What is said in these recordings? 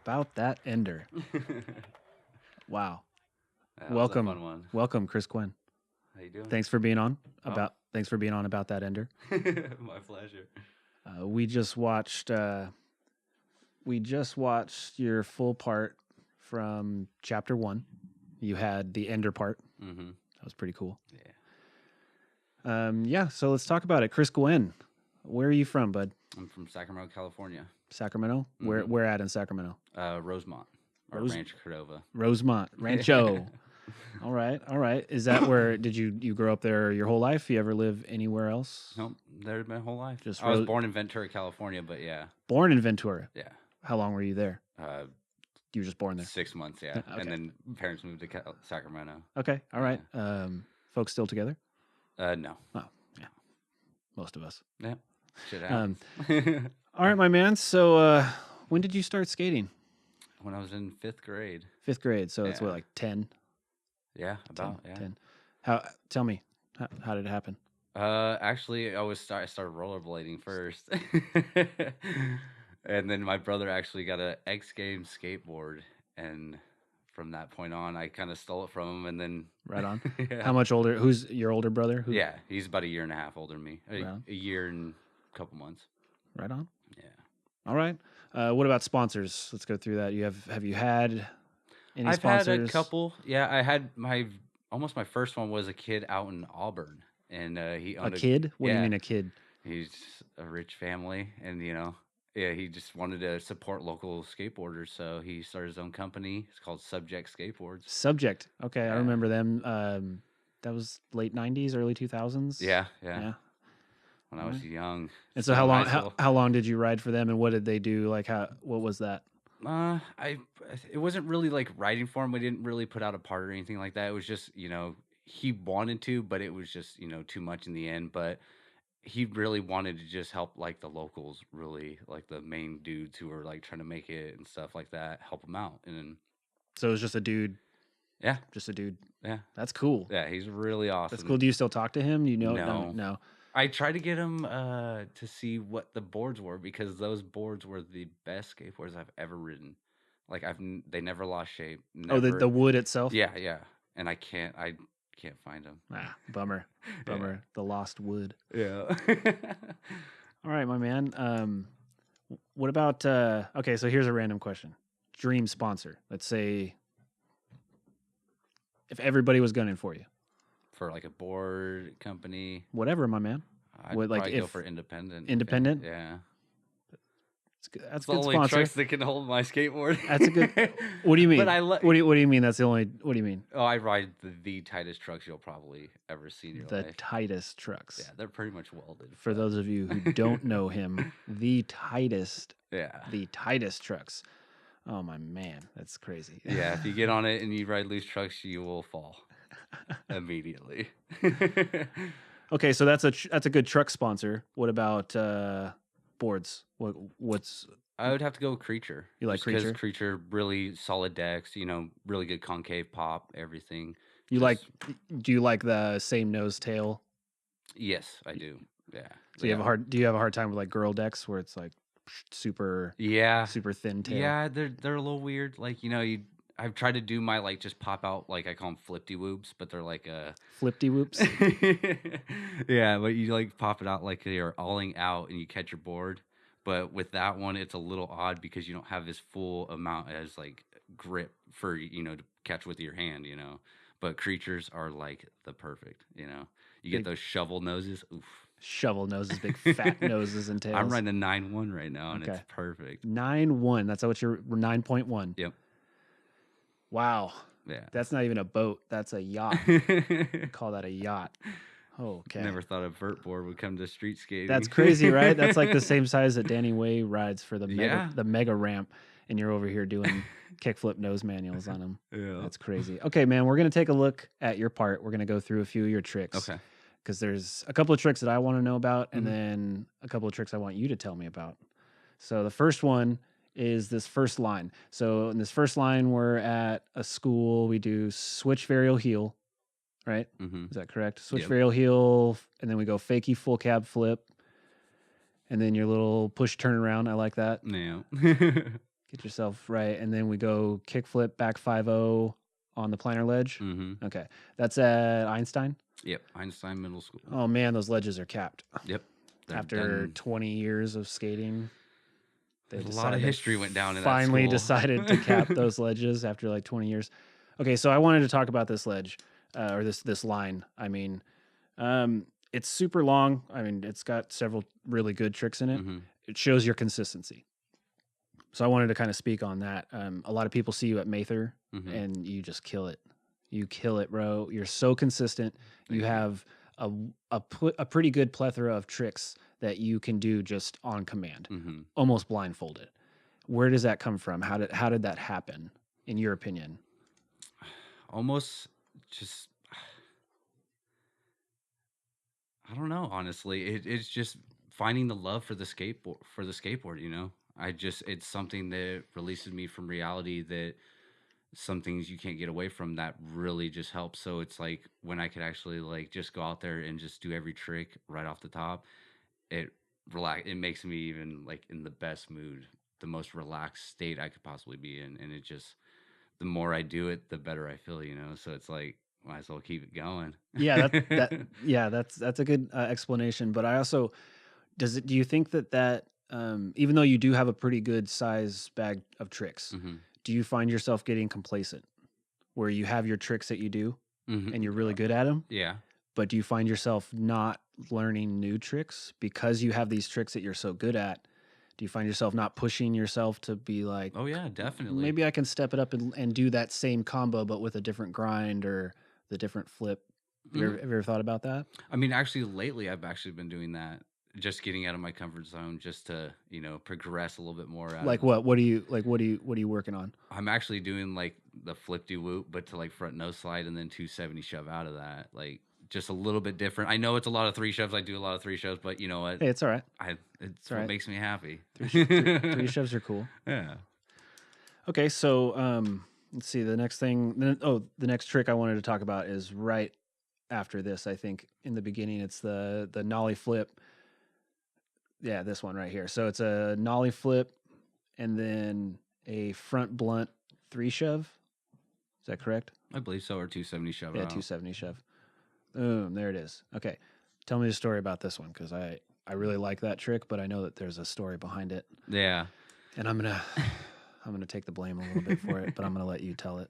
about that ender. Wow. That was a fun one. Welcome, Chris Guinn. How you doing? Thanks for being on about that ender. My pleasure. We just watched your full part from chapter 1. You had the ender part. Mm-hmm. That was pretty cool. Yeah. So let's talk about it. Chris Guinn, where are you from, bud? I'm from Sacramento, California. Sacramento? Mm-hmm. Where at in Sacramento? Rosemont. Or Rancho Cordova. Rosemont. Rancho. All right. Is that where, did you grow up there your whole life? You ever live anywhere else? Nope. There my whole life. I was born in Ventura, California, but yeah. Born in Ventura? Yeah. How long were you there? You were just born there? 6 months, yeah. Okay. And then parents moved to Sacramento. Okay, all right. Yeah. Folks still together? No. Oh, yeah. Most of us. Yeah. Shit happens. All right, my man. So when did you start skating? When I was in 5th grade. 5th grade, so it's what, like 10? Yeah, about 10. Tell me, how did it happen? Actually, I started rollerblading first. And then my brother actually got an X Games skateboard, and from that point on, I kind of stole it from him. And then right on. Yeah. How much older? Who's your older brother? Yeah, he's about 1.5 years older than me. Right. A year and a couple months. Right on. Yeah. All right. What about sponsors? Let's go through that. Have you had any I've sponsors? had a couple. Yeah, I had my first one was a kid out in Auburn, and he owned a kid. What do you yeah. mean a kid? He's a rich family, and he just wanted to support local skateboarders, so he started his own company. It's called Subject Skateboards. Subject. Okay, Yeah. I remember them. That was late 90s, early 2000s. Yeah. When I was young. And so how long did you ride for them, and what did they do? Like what was that? It wasn't really like riding for him. We didn't really put out a part or anything like that. It was just, he wanted to, but it was just, too much in the end. But he really wanted to just help like the locals, really like the main dudes who were like trying to make it and stuff like that, help them out. And then, so it was just a dude. Yeah. Just a dude. Yeah. That's cool. Yeah. He's really awesome. That's cool. Do you still talk to him? No. I tried to get him to see what the boards were, because those boards were the best skateboards I've ever ridden. Like they never lost shape. Never. Oh, the wood itself? Yeah. And I can't find them. Bummer. Yeah. The lost wood. Yeah. All right, my man. What about okay, so here's a random question. Dream sponsor. Let's say if everybody was gunning for you. For like a board company. Whatever, my man. I'd probably go for independent. Independent? Yeah. That's the a good only sponsor. trucks that can hold my skateboard. That's a good. What do you mean? But what do you mean? That's the only. What do you mean? Oh, I ride the tightest trucks you'll probably ever see in your life. The tightest trucks. Yeah, they're pretty much welded. For those of you who don't know him, the tightest. Yeah. The tightest trucks. Oh my man, that's crazy. Yeah, if you get on it and you ride loose trucks, you will fall immediately. Okay, so that's a good truck sponsor. What about boards? What's I would have to go with Creature. You like Creature? Because Creature, really solid decks, really good concave pop, everything. Do you like the same nose tail? Yes, I do. Yeah. So do you have a hard time with like girl decks where it's like super thin tail? Yeah, they're a little weird. Like, I've tried to do my like just pop out, like I call them Flipty-Whoops, but they're like Flipty-Whoops? Yeah, but you like pop it out like you're alling out and you catch your board. But with that one, it's a little odd because you don't have this full amount as like grip for, to catch with your hand, But Creatures are like the perfect, You get those shovel noses. Oof. Shovel noses, big fat noses and tails. I'm riding a 9.1 right now, and it's perfect. 9.1. That's what you're 9.1. Yep. Wow. Yeah. That's not even a boat. That's a yacht. Call that a yacht. Okay. Never thought a vert board would come to street skating. That's crazy, right? That's like the same size that Danny Way rides for the mega ramp, and you're over here doing kickflip nose manuals on him. Yeah. That's crazy. Okay, man, we're going to take a look at your part. We're going to go through a few of your tricks. Okay. Because there's a couple of tricks that I want to know about, and then a couple of tricks I want you to tell me about. So the first one is this first line. So in this first line, we're at a school. We do switch varial heel, right? Mm-hmm. Is that correct? Switch varial heel, and then we go fakie full cab flip, and then your little push turnaround. I like that. Yeah. Get yourself right. And then we go kickflip back 5-0 on the planar ledge. Mm-hmm. Okay. That's at Einstein. Yep. Einstein Middle School. Oh, man, those ledges are capped. Yep. After 20 years of skating. A lot of history went down in that finally school. decided to cap those ledges after like 20 years. Okay, so I wanted to talk about this ledge or this line. I mean, it's super long. I mean, it's got several really good tricks in it. Mm-hmm. It shows your consistency. So I wanted to kind of speak on that. A lot of people see you at Mather Mm-hmm. and you just kill it. You kill it, bro. You're so consistent. You have a pretty good plethora of tricks that you can do just on command, Mm-hmm. almost blindfolded. Where does that come from? How did that happen, in your opinion? Almost just, I don't know. Honestly, it's just finding the love for the skateboard. You know, it's something that releases me from reality. That some things you can't get away from. That really just helps. So it's like when I could actually like just go out there and just do every trick right off the top. It makes me even like in the best mood, the most relaxed state I could possibly be in. And it just, the more I do it, the better I feel, you know? So it's like, might as well keep it going. Yeah, that's a good explanation. But I also, do you think that even though you do have a pretty good size bag of tricks, Mm-hmm. do you find yourself getting complacent where you have your tricks that you do Mm-hmm. and you're really good at them? Yeah. But do you find yourself not learning new tricks because you have these tricks that you're so good at? Do you find yourself not pushing yourself to be like, Oh yeah, definitely. maybe I can step it up and do that same combo, but with a different grind or the different flip? Have you ever thought about that? I mean, actually lately I've actually been doing that, just getting out of my comfort zone just to, you know, progress a little bit more. Like what? What are you working on? I'm actually doing like the Flipty-Whoop, but to like front nose slide and then 270 shove out of that. Like just a little bit different. I know it's a lot of 3 shoves. I do a lot of 3 shoves, but you know what? Hey, it's all right. It's what makes me happy. 3 shoves are cool. Yeah. Okay, so let's see. The next thing. The next trick I wanted to talk about is right after this. I think in the beginning it's the Nollie Flip. Yeah, this one right here. So it's a Nollie Flip and then a front blunt 3 shove. Is that correct? I believe so, or 270 shove Yeah, out. 270 shove. Boom, there it is. Okay, tell me the story about this one because I really like that trick, but I know that there's a story behind it. Yeah. And I'm gonna take the blame a little bit for it, but I'm gonna let you tell it.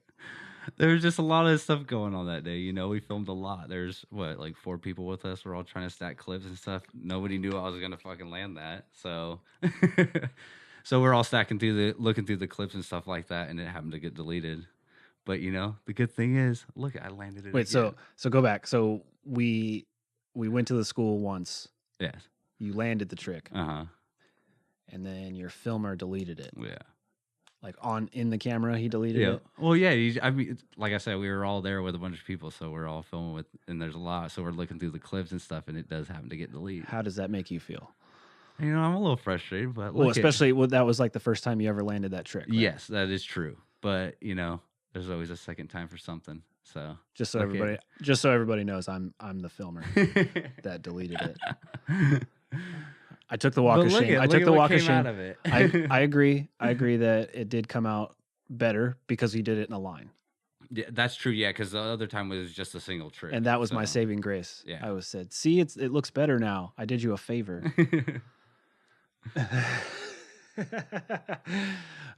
There's just a lot of stuff going on that day. You know, we filmed a lot. There's like 4 people with us. We're all trying to stack clips and stuff. Nobody knew I was gonna fucking land that. So, so we're all looking through the clips and stuff like that, and it happened to get deleted. But you know, the good thing is, look, I landed it. Wait, again. so go back. So we went to the school once. Yes. You landed the trick, Uh-huh. and then your filmer deleted it. Yeah. Like in the camera, he deleted it. Well, yeah. I mean, like I said, we were all there with a bunch of people, so we're all filming with, and there's a lot. So we're looking through the clips and stuff, and it does happen to get deleted. How does that make you feel? You know, I'm a little frustrated, but Well, especially that was like the first time you ever landed that trick. Right? Yes, that is true. But you know, there's always a second time for something. So just so everybody knows, I'm the filmer that deleted it. I took the walk of shame. I took the walk of shame. Out of it. I agree. I agree that it did come out better because he did it in a line. Yeah, that's true. Yeah, because the other time was just a single trick, and that was my saving grace. Yeah, I was said, see, it looks better now. I did you a favor.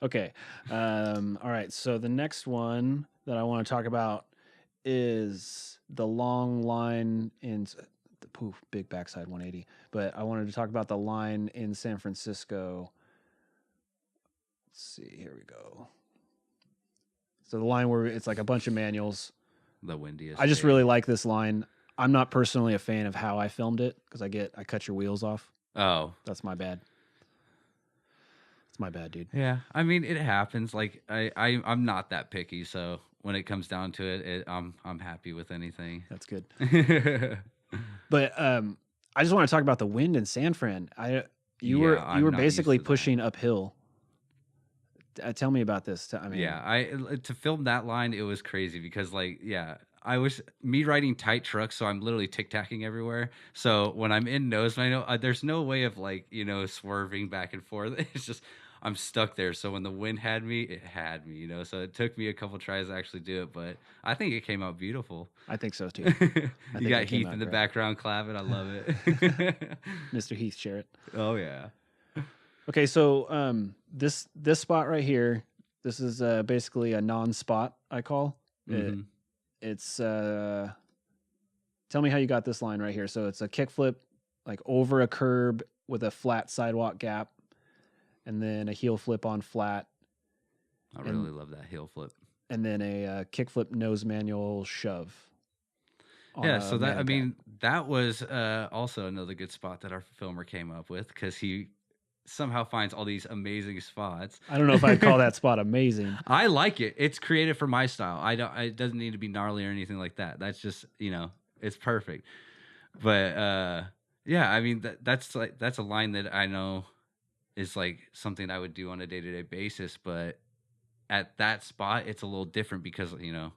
Okay. All right. So the next one that I want to talk about is the long line in the big backside 180. But I wanted to talk about the line in San Francisco. Let's see. Here we go. So the line where it's like a bunch of manuals. The windiest. I just really like this line. I'm not personally a fan of how I filmed it because I cut your wheels off. Oh, that's my bad. It's my bad, dude. Yeah, I mean it happens. Like I'm not that picky, so when it comes down to it, I'm happy with anything. That's good. But I just want to talk about the wind in San Fran. You were basically pushing uphill. Tell me about this. To film that line, it was crazy because I was riding tight trucks, so I'm literally tic-tacking everywhere. So when I'm in nose, I know there's no way of swerving back and forth. It's just I'm stuck there. So when the wind had me, it had me, you know. So it took me a couple tries to actually do it, but I think it came out beautiful. I think so too. You got Heath in the background clapping. I love it. Mr. Heath Sherritt. Oh yeah. Okay, so this spot right here, this is basically a non-spot, I call it. It's tell me how you got this line right here. So it's a kickflip like over a curb with a flat sidewalk gap, and then a heel flip on flat. I really love that heel flip. And then a kickflip nose manual shove. Yeah, so that, I mean, that was also another good spot that our filmer came up with, because he somehow finds all these amazing spots. I don't know if I'd call that spot amazing. I like it. It's creative for my style. It doesn't need to be gnarly or anything like that. That's just, you know, it's perfect. But yeah, I mean, that's a line that I know is like something I would do on a day-to-day basis, but at that spot it's a little different because, you know,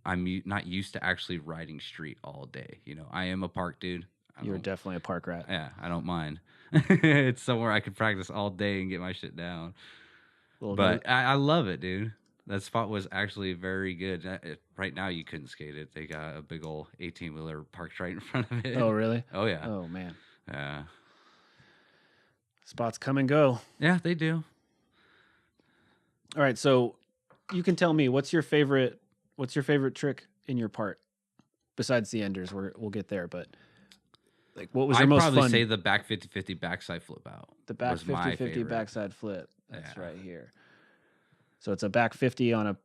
I'm not used to actually riding street all day. You know, I am a park dude. You're definitely a park rat. Yeah, I don't mind. It's somewhere I could practice all day and get my shit down. But I love it, dude. That spot was actually very good. Right now, you couldn't skate it. They got a big old 18-wheeler parked right in front of it. Oh, really? Oh, yeah. Oh, man. Yeah. Spots come and go. Yeah, they do. All right, so you can tell me, what's your favorite trick in your part besides the enders? We'll get there, but like, what was your most fun? I'd probably say the back 50-50 backside flip out. The back 50-50 backside flip. That's right here. So it's a back 50 on a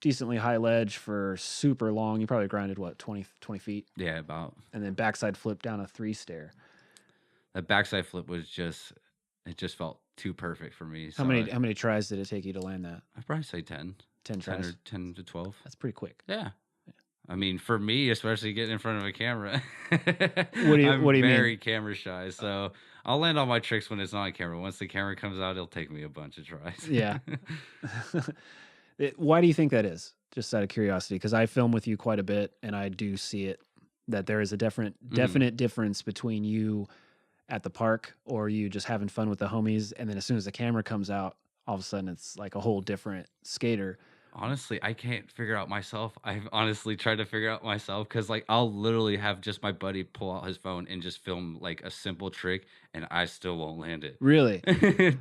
decently high ledge for super long. You probably grinded, what, 20 feet? Yeah, about. And then backside flip down a 3-stair. That backside flip was just felt too perfect for me. How many tries did it take you to land that? I'd probably say 10. 10 tries? 10 or 10 to 12. That's pretty quick. Yeah. I mean, for me, especially getting in front of a camera, what do you mean? Very camera shy, so I'll land all my tricks when it's not on camera. Once the camera comes out, it'll take me a bunch of tries. Yeah. Why do you think that is? Just out of curiosity, because I film with you quite a bit, and I do see it, that there is a definite difference between you at the park or you just having fun with the homies, and then as soon as the camera comes out, all of a sudden it's like a whole different skater. Honestly, I can't figure out myself. I've honestly tried to figure out myself, because like I'll literally have just my buddy pull out his phone and just film like a simple trick, and I still won't land it. Really?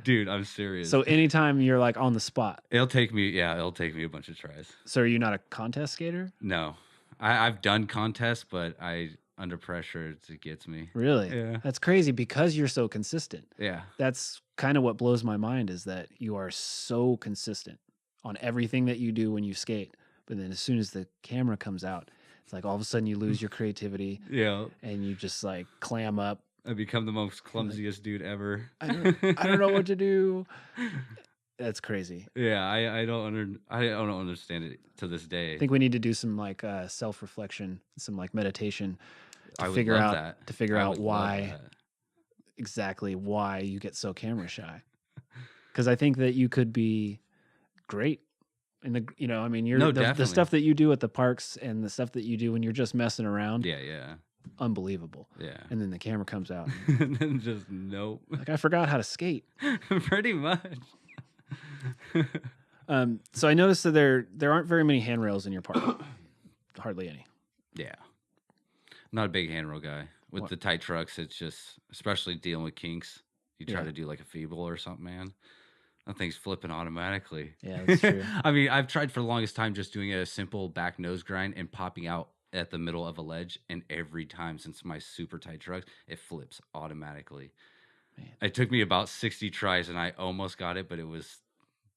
Dude, I'm serious. So anytime you're like on the spot, it'll take me a bunch of tries. So are you not a contest skater? No, I've done contests, but under pressure, it gets me. Really? Yeah. That's crazy, because you're so consistent. Yeah. That's kind of what blows my mind, is that you are so consistent on everything that you do when you skate. But then as soon as the camera comes out, it's like all of a sudden you lose your creativity. Yeah. And you just like clam up. I become the most clumsiest dude ever. I don't know what to do. That's crazy. Yeah, I don't understand it to this day. I think we need to do some like self-reflection, some like meditation to figure out why exactly why you get so camera shy. Because I think that you could be great in the, you know, I mean, the stuff that you do at the parks and the stuff that you do when you're just messing around. Yeah. Unbelievable. Yeah. And then the camera comes out. And then just nope. Like, I forgot how to skate. Pretty much. So I noticed that there aren't very many handrails in your park. Hardly any. Yeah. Not a big handrail guy. With the tight trucks, it's just, especially dealing with kinks, you try to do like a feeble or something, man. That thing's flipping automatically. Yeah, that's true. I mean, I've tried for the longest time just doing a simple back nose grind and popping out at the middle of a ledge, and every time since my super tight trucks, it flips automatically. Man. It took me about 60 tries, and I almost got it, but it was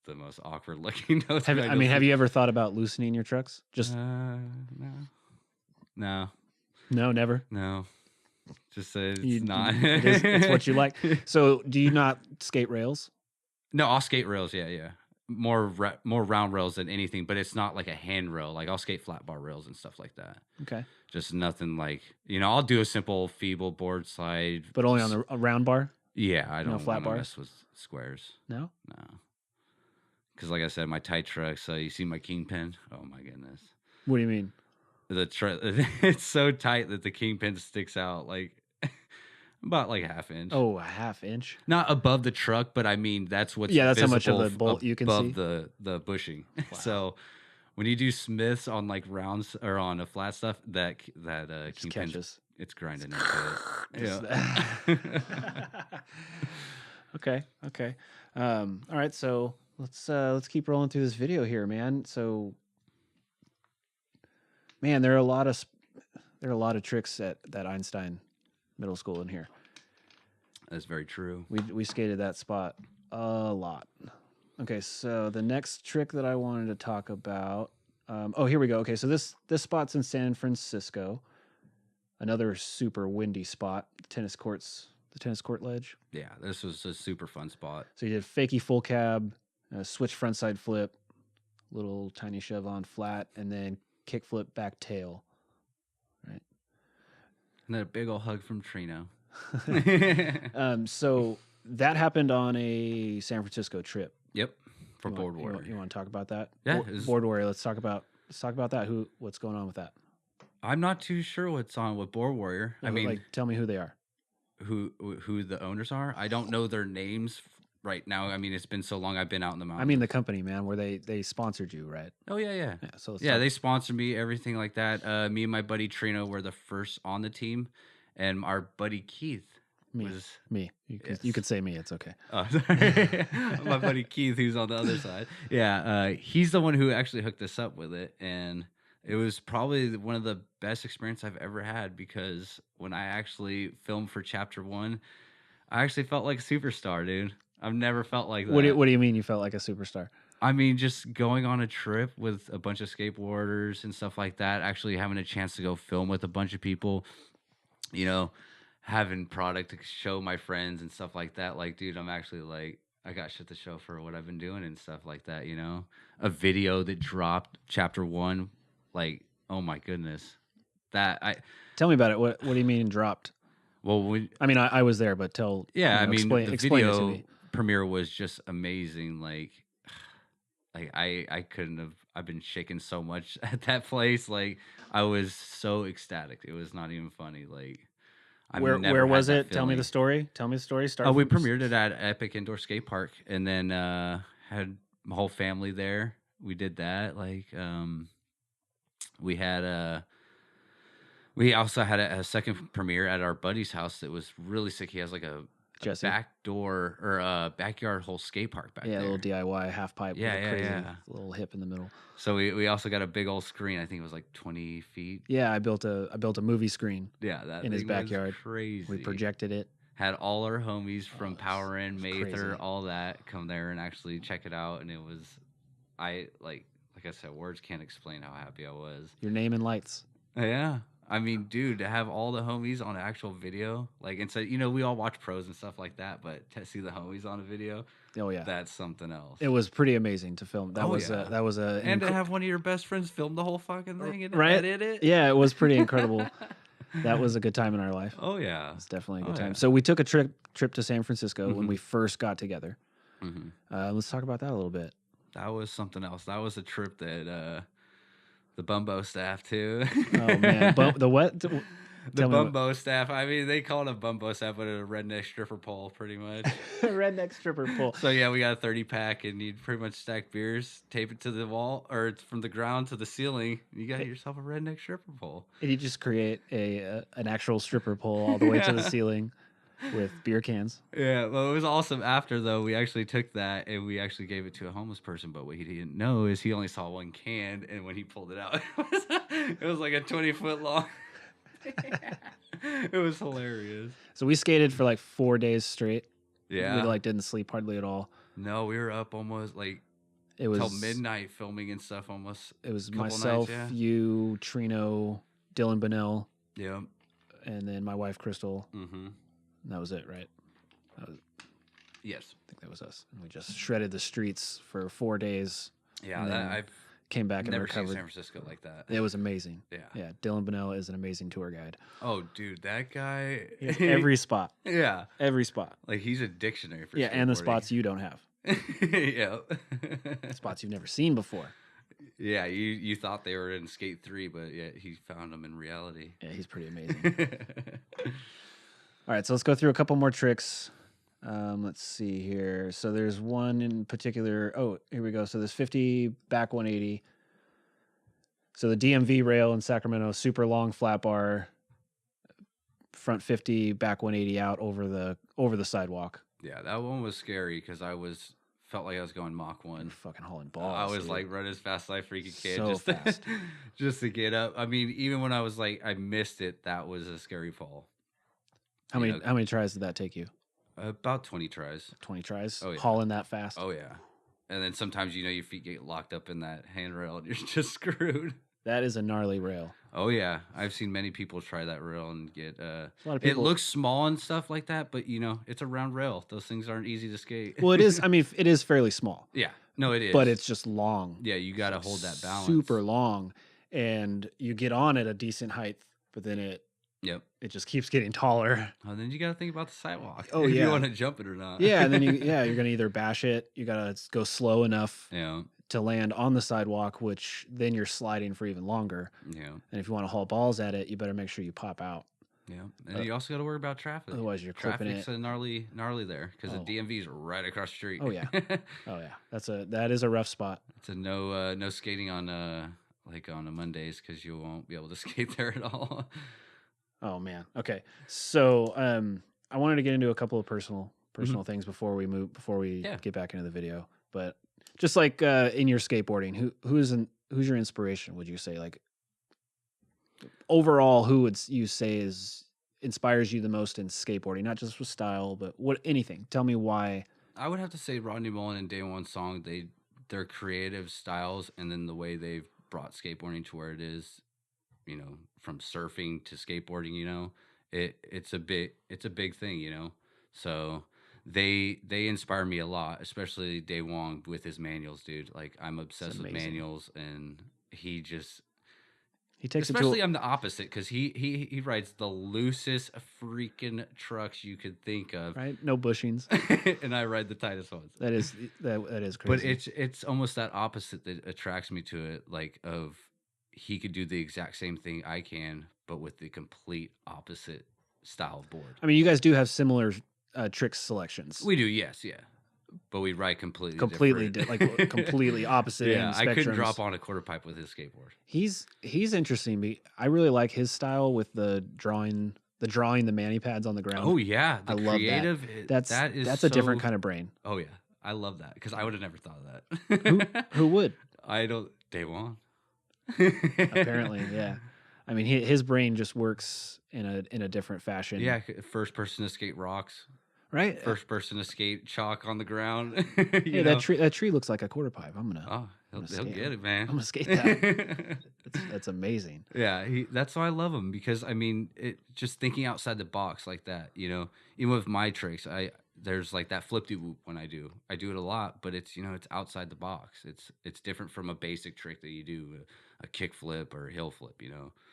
the most awkward looking nose. Have you ever thought about loosening your trucks? Just no, never. No, just say it's not. It's what you like. So, do you not skate rails? No, I'll skate rails. Yeah. More round rails than anything, but it's not like a handrail. Like I'll skate flat bar rails and stuff like that. Okay. Just nothing like, you know, I'll do a simple feeble board slide. But only on a round bar? Yeah, I don't no flat bar? mess with squares. No? No. Because like I said, my tight trucks, you see my kingpin? Oh my goodness. What do you mean? It's so tight that the kingpin sticks out. Like, About like a half inch. Oh, a half inch? Not above the truck, but I mean that's what's Yeah, that's how much of visible the bolt you can see. above the bushing. Wow. So when you do Smiths on like rounds or on a flat stuff, that kingpin, catches. it's grinding into it. Yeah. Okay. All right, so let's keep rolling through this video here, man. So, man, there are a lot of tricks at that Einstein Middle School in here. That's very true. We skated that spot a lot. Okay, so the next trick that I wanted to talk about. Here we go. Okay, so this spot's in San Francisco. Another super windy spot. The tennis court ledge. Yeah, this was a super fun spot. So you did fakie full cab, switch frontside flip, little tiny shove on flat, and then kick flip back tail. Right. And then a big old hug from Trino. So that happened on a San Francisco trip. Yep. For Board Warrior. You want to talk about that? Yeah. Board Warrior. Let's talk about that. What's going on with that? I'm not too sure what's on with Board Warrior. I mean, tell me who they are. Who the owners are? I don't know their names right now. I mean, it's been so long I've been out in the mountains. I mean, the company, man, where they sponsored you, right? Oh yeah. Yeah. So they sponsored me, everything like that. Me and my buddy Trino were the first on the team, and our buddy Keith was me. You could say me. It's okay. Oh, sorry. My buddy Keith, who's on the other side. Yeah, he's the one who actually hooked us up with it, and it was probably one of the best experience I've ever had, because when I actually filmed for Chapter 1, I actually felt like a superstar, dude. I've never felt like that. What do you mean you felt like a superstar? I mean, just going on a trip with a bunch of skateboarders and stuff like that, actually having a chance to go film with a bunch of people, having product to show my friends and stuff like that. Like, dude, I'm actually like, I got shit to show for what I've been doing and stuff like that, A video that dropped Chapter 1, like, oh my goodness. Tell me about it. What do you mean dropped? Well, I was there, but explain the video it to me. Premiere was just amazing. Like I couldn't have. I've been shaking so much at that place. Like, I was so ecstatic. It was not even funny. Like, where was it? Tell me the story. We premiered it at Epic Indoor Skate Park, and then had my whole family there. We did that. Like, we also had a second premiere at our buddy's house that was really sick. He has like a back door or a backyard whole skate park back there. Yeah, a little DIY half pipe. Yeah, with a crazy little hip in the middle. So we also got a big old screen. I think it was like 20 feet. Yeah, I built a movie screen. Yeah, that in his backyard. Crazy. We projected it. Had all our homies from Power In, Mather, crazy. all that come there and actually check it out, and it was, like I said, words can't explain how happy I was. Your name and lights. Yeah. I mean, dude, to have all the homies on actual video, like, instead, we all watch pros and stuff like that, but to see the homies on a video, oh yeah, that's something else. It was pretty amazing to film. That was and to have one of your best friends film the whole fucking thing and right? edit it. Yeah, it was pretty incredible. That was a good time in our life. Oh yeah, it's definitely a good time. Yeah. So we took a trip to San Francisco when we first got together. Let's talk about that a little bit. That was something else. That was a trip that the Bumbo staff too. Oh man, the what? The Bumbo staff. I mean, they call it a Bumbo staff, but a redneck stripper pole, pretty much. Redneck stripper pole. So yeah, we got a 30 pack, and you'd pretty much stack beers, tape it to the wall, or it's from the ground to the ceiling. You got yourself a redneck stripper pole. And you just create an actual stripper pole all the way to the ceiling with beer cans. Yeah, well, it was awesome. After though, we actually took that and we actually gave it to a homeless person. But what he didn't know is he only saw one can, and when he pulled it out, it was like a 20-foot long. It was hilarious. So we skated for like 4 days straight. Yeah, we didn't sleep hardly at all. No, we were up almost like it was till midnight filming and stuff. Almost. It was myself, you, Trino, Dylan Bonnell. Yeah, and then my wife Crystal. Mm-hmm. And that was it, right? Yes, I think that was us. And we just shredded the streets for 4 days. Yeah, I've came back and recovered. Seen San Francisco like that. It was amazing. Yeah. Dylan Bonnell is an amazing tour guide. Oh, dude, that guy. Every spot. Yeah, every spot. Like, he's a dictionary for. Yeah, and the spots you don't have. Yeah, spots you've never seen before. Yeah, you thought they were in Skate 3, but yeah, he found them in reality. Yeah, he's pretty amazing. All right, so let's go through a couple more tricks. Let's see here. So there's one in particular. Oh, here we go. So there's 50 back 180. So the DMV Rail in Sacramento, super long flat bar, front 50, back 180 out over the sidewalk. Yeah, that one was scary because felt like I was going Mach 1. Fucking hauling balls. I was dude. like running as fast as I freaking can, So fast. just to get up. I mean, even when I was like I missed it, that was a scary fall. How many tries did that take you? About 20 tries. 20 tries. Oh, yeah. Hauling that fast. Oh yeah. And then sometimes your feet get locked up in that handrail and you're just screwed. That is a gnarly rail. Oh yeah, I've seen many people try that rail and get. A lot of people... It looks small and stuff like that, but it's a round rail. Those things aren't easy to skate. Well, it is. I mean, it is fairly small. Yeah, no, it is. But it's just long. Yeah, you got to hold that balance. Super long, and you get on at a decent height, but then it just keeps getting taller. Oh, then you got to think about the sidewalk. Oh if yeah, you want to jump it or not. Yeah, and then you're gonna either bash it. You gotta go slow enough. Yeah. To land on the sidewalk, which then you're sliding for even longer. Yeah. And if you want to haul balls at it, you better make sure you pop out. Yeah. And you also got to worry about traffic. Otherwise, you're clipping it. Traffic's a gnarly there because the DMV is right across the street. Oh yeah. Oh yeah. That is a rough spot. It's a no skating on like on a Mondays because you won't be able to skate there at all. Oh man. Okay. So I wanted to get into a couple of personal things before we get back into the video, but. Just like in your skateboarding, who's your inspiration? Would you say, like, overall, who would you say inspires you the most in skateboarding? Not just with style, but anything. Tell me why. I would have to say Rodney Mullen and Day One Song. Their creative styles and then the way they've brought skateboarding to where it is, from surfing to skateboarding. It's a big thing. So. They inspire me a lot, especially Day Wong with his manuals, dude. Like I'm obsessed with manuals, and he takes. Especially I'm the opposite because he rides the loosest freaking trucks you could think of. Right, no bushings, and I ride the tightest ones. That is crazy. But it's almost that opposite that attracts me to it. Like he could do the exact same thing I can, but with the complete opposite style of board. I mean, you guys do have similar. Trick selections. We do, yes, yeah, but we ride completely like completely opposite. Yeah, I couldn't drop on a quarter pipe with his skateboard. He's interesting. I really like his style with the drawing the mani pads on the ground. Oh yeah, I love that. That's a different kind of brain. Oh yeah, I love that because I would have never thought of that. Who would? I don't. Day One. Apparently, yeah. I mean, his brain just works in a different fashion. Yeah, first person to skate rocks. Right. First person to skate chalk on the ground. Hey, that tree looks like a quarter pipe. He'll get it, man. I'm gonna skate that. That's amazing. Yeah, that's why I love him because I mean, just thinking outside the box like that. Even with my tricks, there's like that Flipty-Whoop when I do it a lot, but it's it's outside the box. It's different from a basic trick that you do, a kick flip or a hill flip.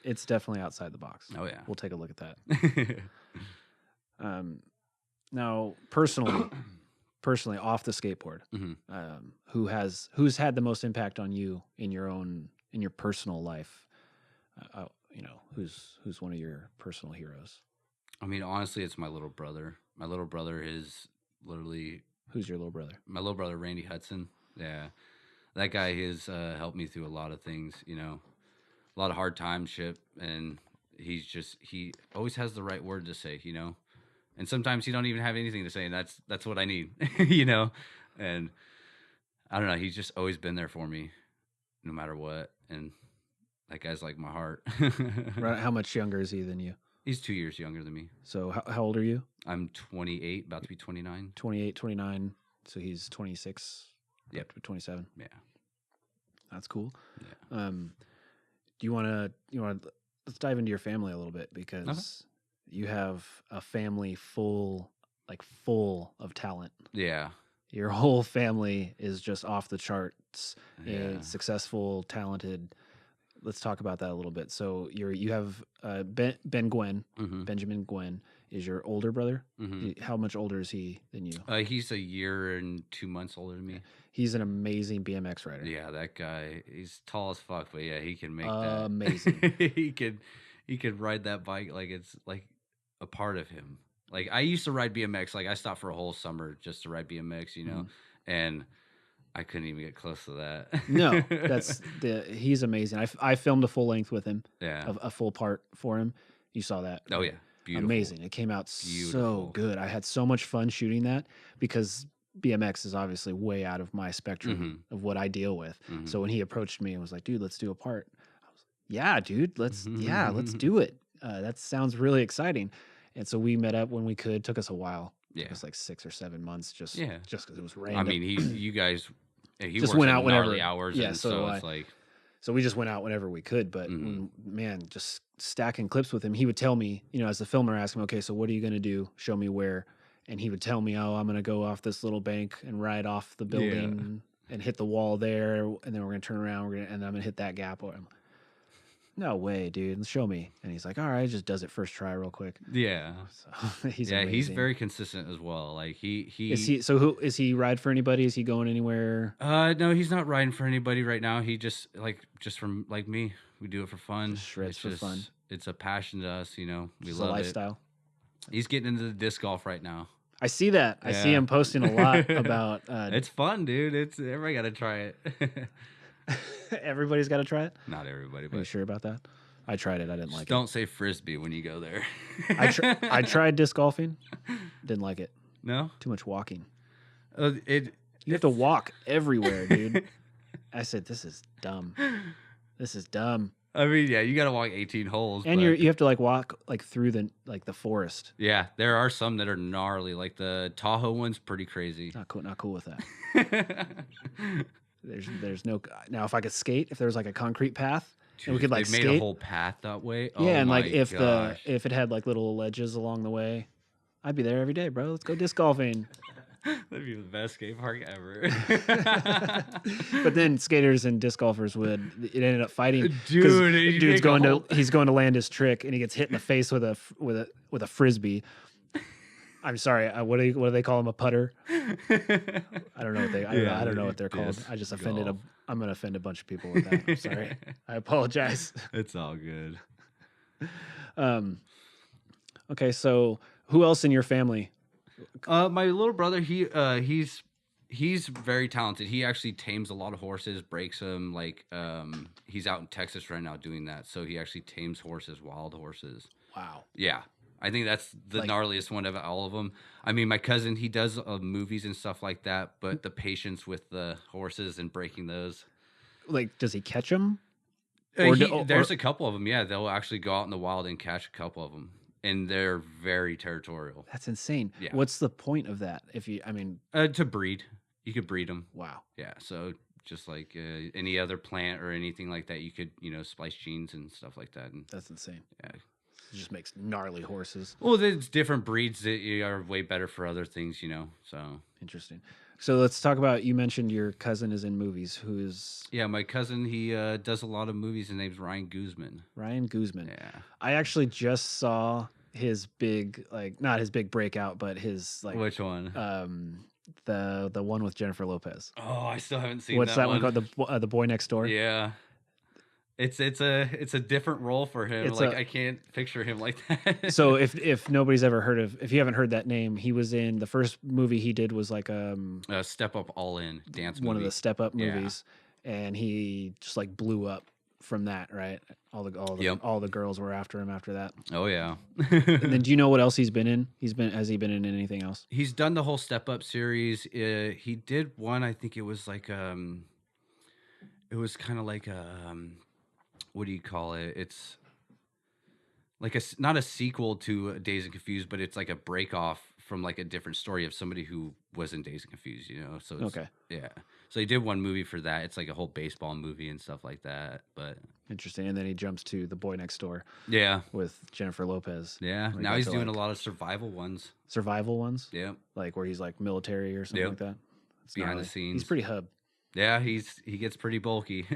It's definitely outside the box. Oh yeah, we'll take a look at that. Now, personally, off the skateboard, who's had the most impact on you in your personal life? Who's one of your personal heroes? I mean, honestly, it's my little brother. My little brother is literally. Who's your little brother? My little brother, Randy Hudson. Yeah, that guy has helped me through a lot of things. A lot of hard times, and he always has the right word to say. And sometimes he don't even have anything to say, and that's what I need, And I don't know, he's just always been there for me, no matter what. And that guy's like my heart. Right? How much younger is he than you? He's 2 years younger than me. So how old are you? I'm 28, about to be 29. 28, 29. So he's 26. Yep. 27. Yeah. That's cool. Yeah. Do you want to let's dive into your family a little bit because you have a family full of talent. Yeah. Your whole family is just off the charts, successful, talented. Let's talk about that a little bit. So you have Ben Guinn, Benjamin Guinn is your older brother. How much older is he than you? He's a year and 2 months older than me. He's an amazing BMX rider. Yeah, that guy. He's tall as fuck, but yeah, he can make that amazing. he could ride that bike like it's like a part of him. Like I used to ride BMX. Like I stopped for a whole summer just to ride BMX, you know, and I couldn't even get close to that. No, he's amazing. I filmed a full length with him. Yeah. A full part for him. You saw that. Oh yeah. Beautiful. Amazing. It came out so good. I had so much fun shooting that because BMX is obviously way out of my spectrum of what I deal with. So when he approached me and was like, dude, let's do a part. I was like, yeah, dude, let's do it. That sounds really exciting. And so we met up when we could. Took us a while. Yeah. It was like 6 or 7 months just because it was random. I mean, you guys, he just works went out whenever hours. Yeah, and so it's like. So we just went out whenever we could, but man, just stacking clips with him. He would tell me, you know, as the filmer, ask him, okay, so what are you going to do? Show me where. And he would tell me, oh, I'm going to go off this little bank and ride off the building and hit the wall there. And then we're going to turn around and I'm going to hit that gap. Or no way, dude. Show me. And he's like, all right, just does it first try real quick. Yeah. So he's amazing. He's very consistent as well. Like is he ride for anybody? Is he going anywhere? No, he's not riding for anybody right now. He just from like me, we do it for fun. Just shreds for fun. It's a passion to us, you know. We love a lifestyle. He's getting into the disc golf right now. I see that. I see him posting a lot about it's fun, dude. Everybody got to try it. Everybody's got to try it? Not everybody, but are you sure about that? I tried it. I didn't like it. Don't say frisbee when you go there. I tried disc golfing. Didn't like it. No? Too much walking. You have to walk everywhere, dude. I said, this is dumb. This is dumb. I mean, yeah, you got to walk 18 holes. And you have to like walk like through the forest. Yeah, there are some that are gnarly. Like the Tahoe one's pretty crazy. Not cool with that. There's no now. If I could skate, if there was like a concrete path, and we could like skate. They made a whole path that way. Yeah, and like if it had like little ledges along the way, I'd be there every day, bro. Let's go disc golfing. That'd be the best skate park ever. But then skaters and disc golfers it ended up fighting. Dude's going to land his trick, and he gets hit in the face with a frisbee. I'm sorry. What do they call him? A putter? I don't know what I don't know what they're called. I just offended I'm gonna offend a bunch of people with that. I'm sorry. I apologize. It's all good. Okay, so who else in your family? My little brother, he's very talented. He actually tames a lot of horses, breaks them. Like he's out in Texas right now doing that. So he actually tames horses, wild horses. Wow. Yeah. I think that's the gnarliest one of all of them. I mean, my cousin, he does movies and stuff like that, but the patience with the horses and breaking those. Like, does he catch them? There's a couple of them. Yeah, they'll actually go out in the wild and catch a couple of them, and they're very territorial. That's insane. Yeah. What's the point of that? To breed, you could breed them. Wow. Yeah. So just like any other plant or anything like that, you could splice genes and stuff like that. And that's insane. Yeah. It just makes gnarly horses. Well, there's different breeds that are way better for other things, so. Interesting. So let's talk about, you mentioned your cousin is in movies. Who is... Yeah, my cousin, he does a lot of movies. His name's Ryan Guzman. Ryan Guzman. Yeah. I actually just saw his big, not his big breakout, but his Which one? The one with Jennifer Lopez. Oh, I still haven't seen What's that one called? The Boy Next Door? Yeah. It's a different role for him. I can't picture him like that. So if nobody's ever if you haven't heard that name, he was in the first movie he did was like Step Up All In dance movie. One of the Step Up movies, and he just like blew up from that, right? All the girls were after him after that. Oh yeah. And then do you know what else he's been in? Has he been in anything else? He's done the whole Step Up series. He did one, I think it was like it was kind of like what do you call it? It's like not a sequel to Dazed and Confused, but it's like a break off from like a different story of somebody who was in Dazed and Confused, So it's, okay, yeah. So he did one movie for that. It's like a whole baseball movie and stuff like that. But interesting. And then he jumps to The Boy Next Door. Yeah, with Jennifer Lopez. Yeah. Now he's doing a lot of survival ones. Survival ones. Yeah. Like where he's like military or something like that. It's behind the scenes. He's pretty hub. Yeah, he gets pretty bulky.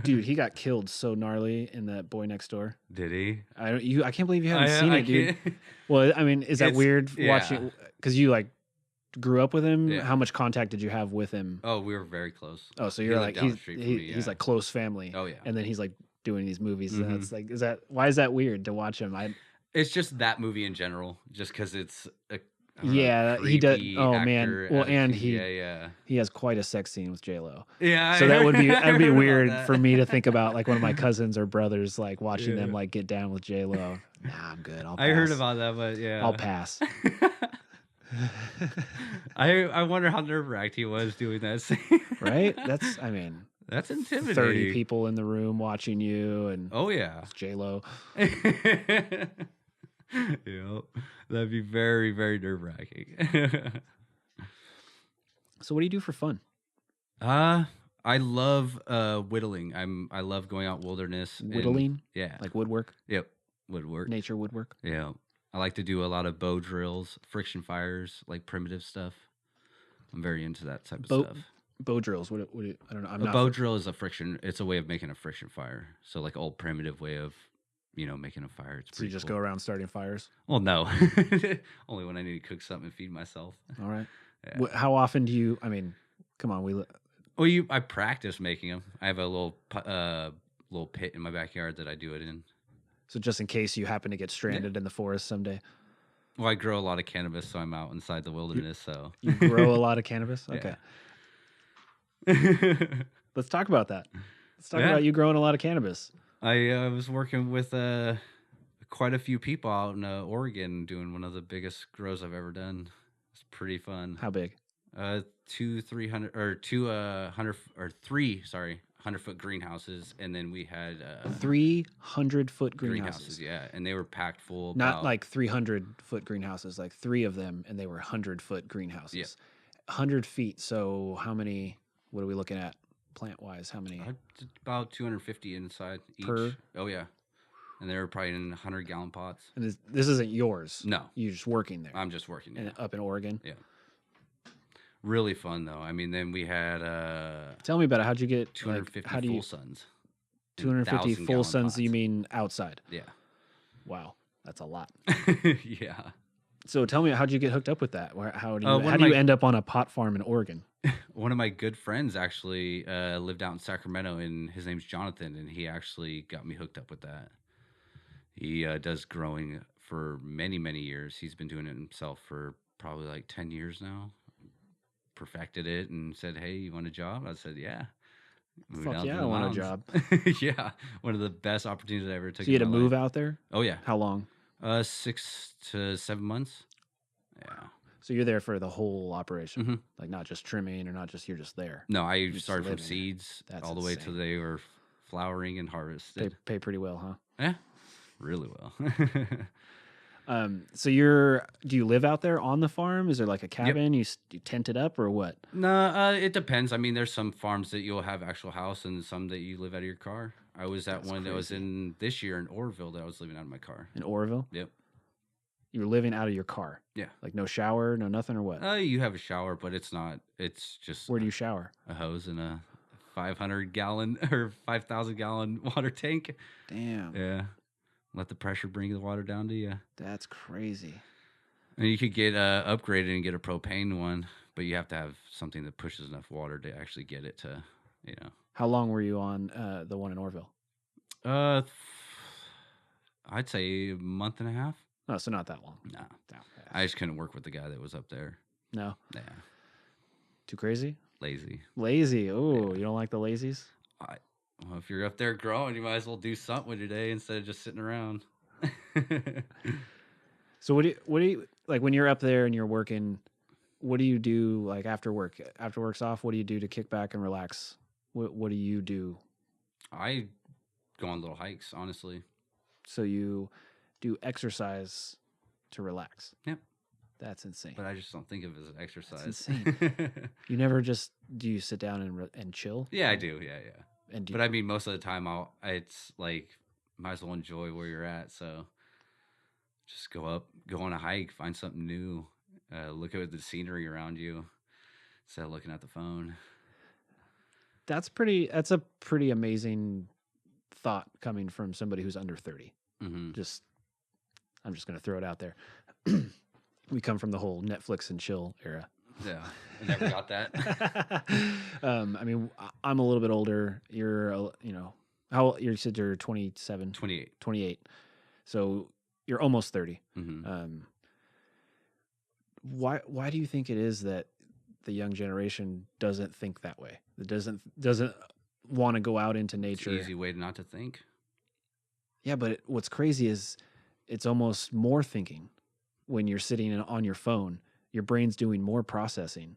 Dude, he got killed so gnarly in that Boy Next Door. Did he? I can't believe you haven't seen it, dude. Well, I mean, is that weird watching? Because you like grew up with him. Yeah. How much contact did you have with him? Oh, we were very close. Oh, so you're like he's like close family. Oh yeah. And then he's like doing these movies. Mm-hmm. And it's like, why is that weird to watch him? It's just that movie in general, just because it's a I don't know, Yeah, he does. creepy Oh man. actor Well, and attitude. Yeah. he has quite a sex scene with J-Lo. Yeah, So that'd be I heard about weird that. for me to think about like one of my cousins or brothers like watching them Yeah. like get down with J-Lo. Nah, I'm good. I'll pass. I heard about that, but yeah. I'll pass. I wonder how nerve-wracked he was doing that scene. Right? That's I mean, That's intimidating. 30 people in the room watching you and Oh yeah. it's J-Lo. Yep. That'd be very, very nerve-wracking. So what do you do for fun? I love whittling. I love going out wilderness. Whittling? Yeah. Like woodwork? Yep. Woodwork. Nature woodwork? Yeah. I like to do a lot of bow drills, friction fires, like primitive stuff. I'm very into that type of stuff. Bow drills. What I don't know. I'm A not bow drill is it's a way of making a friction fire. So like old primitive way of, making a fire. It's So you just go around starting fires? Well, no. Only when I need to cook something and feed myself. All right. Yeah. How often do you, come on, Well, I practice making them. I have a little pit in my backyard that I do it in. so just in case you happen to get stranded in the forest someday. Well, I grow a lot of cannabis, so I'm out inside the wilderness. So You grow a lot of cannabis? Okay. Let's talk about that. Let's talk about you growing a lot of cannabis. I was working with quite a few people out in Oregon doing one of the biggest grows I've ever done. It's pretty fun. How big? 100-foot greenhouses, and then we had 300-foot greenhouses. Yeah, and they were packed full. Not like 300-foot greenhouses, like 3 of them, and they were 100-foot greenhouses. Yeah. 100 feet. So how many? What are we looking at plant wise? How many? About 250 inside each. Per? Oh yeah, and they were probably in 100-gallon pots. And this isn't yours. No, You're just working there. I'm just working there. Up in Oregon. Yeah. Really fun though. I mean, then we had Tell me about it. How'd you get 250 full suns. 250 full 1,000-gallon suns? pots. You mean outside? Yeah. Wow, that's a lot. Yeah. So tell me, how'd you get hooked up with that? How do one you of my- end up on a pot farm in Oregon? One of my good friends actually lived out in Sacramento, and his name's Jonathan, and he actually got me hooked up with that. He does growing for many, many years. He's been doing it himself for probably like 10 years now. Perfected it and said, "Hey, you want a job?" I said, "Yeah." Moved Fuck out yeah, to I the want a mountains. Yeah, one of the best opportunities I ever took. So you had to in my move life. out there? Oh yeah. How long? 6 to 7 months. Yeah. So you're there for the whole operation, Mhm. like not just trimming or not just you're just there. No, I just started from living there. seeds That's all the way insane. till they were flowering and harvested. Pay pretty well, huh? Yeah, really well. So do you live out there on the farm? Is there like a cabin? You tent it up or what? No, it depends. I mean, there's some farms that you'll have actual house and some that you live out of your car. I was at That's one that was crazy. in this year in Orville that I was living out of my car. In Oroville? Yep. You were living out of your car? Yeah. Like no shower, no nothing or what? You have a shower, but it's just Where do you shower? a hose and a 500-gallon or 5,000-gallon water tank. Damn. Yeah. Let the pressure bring the water down to you. That's crazy. And you could get upgraded and get a propane one, but you have to have something that pushes enough water to actually get it to, How long were you on the one in Orville? I'd say a month and a half. Oh, so not that long. No. No. I just couldn't work with the guy that was up there. No. Yeah. Too crazy? Lazy. Lazy. Oh, Yeah. you don't like the lazies? Well, if you're up there growing, you might as well do something with your day instead of just sitting around. So what do you like when you're up there and you're working? What do you do like after work? After work's off, what do you do to kick back and relax? What do you do? I go on little hikes, honestly. So you do exercise to relax? Yep. That's insane. But I just don't think of it as an exercise. insane. You never just do you sit down and chill? Yeah, I do. Yeah. And But I mean, most of the time, it's like might as well enjoy where you're at. So just go on a hike, find something new, look at the scenery around you instead of looking at the phone. that's a pretty amazing thought coming from somebody who's under 30. Mm-hmm. I'm just going to throw it out there. We come from the whole Netflix and chill era. Yeah, I never got that. I mean, I'm a little bit older. You're, how you said you're 27, 28. 28. So you're almost 30. Mm-hmm. Why do you think it is that the young generation doesn't think that way? That doesn't want to go out into nature? It's an easy way not to think. Yeah, but what's crazy is it's almost more thinking when you're sitting on your phone. Your brain's doing more processing.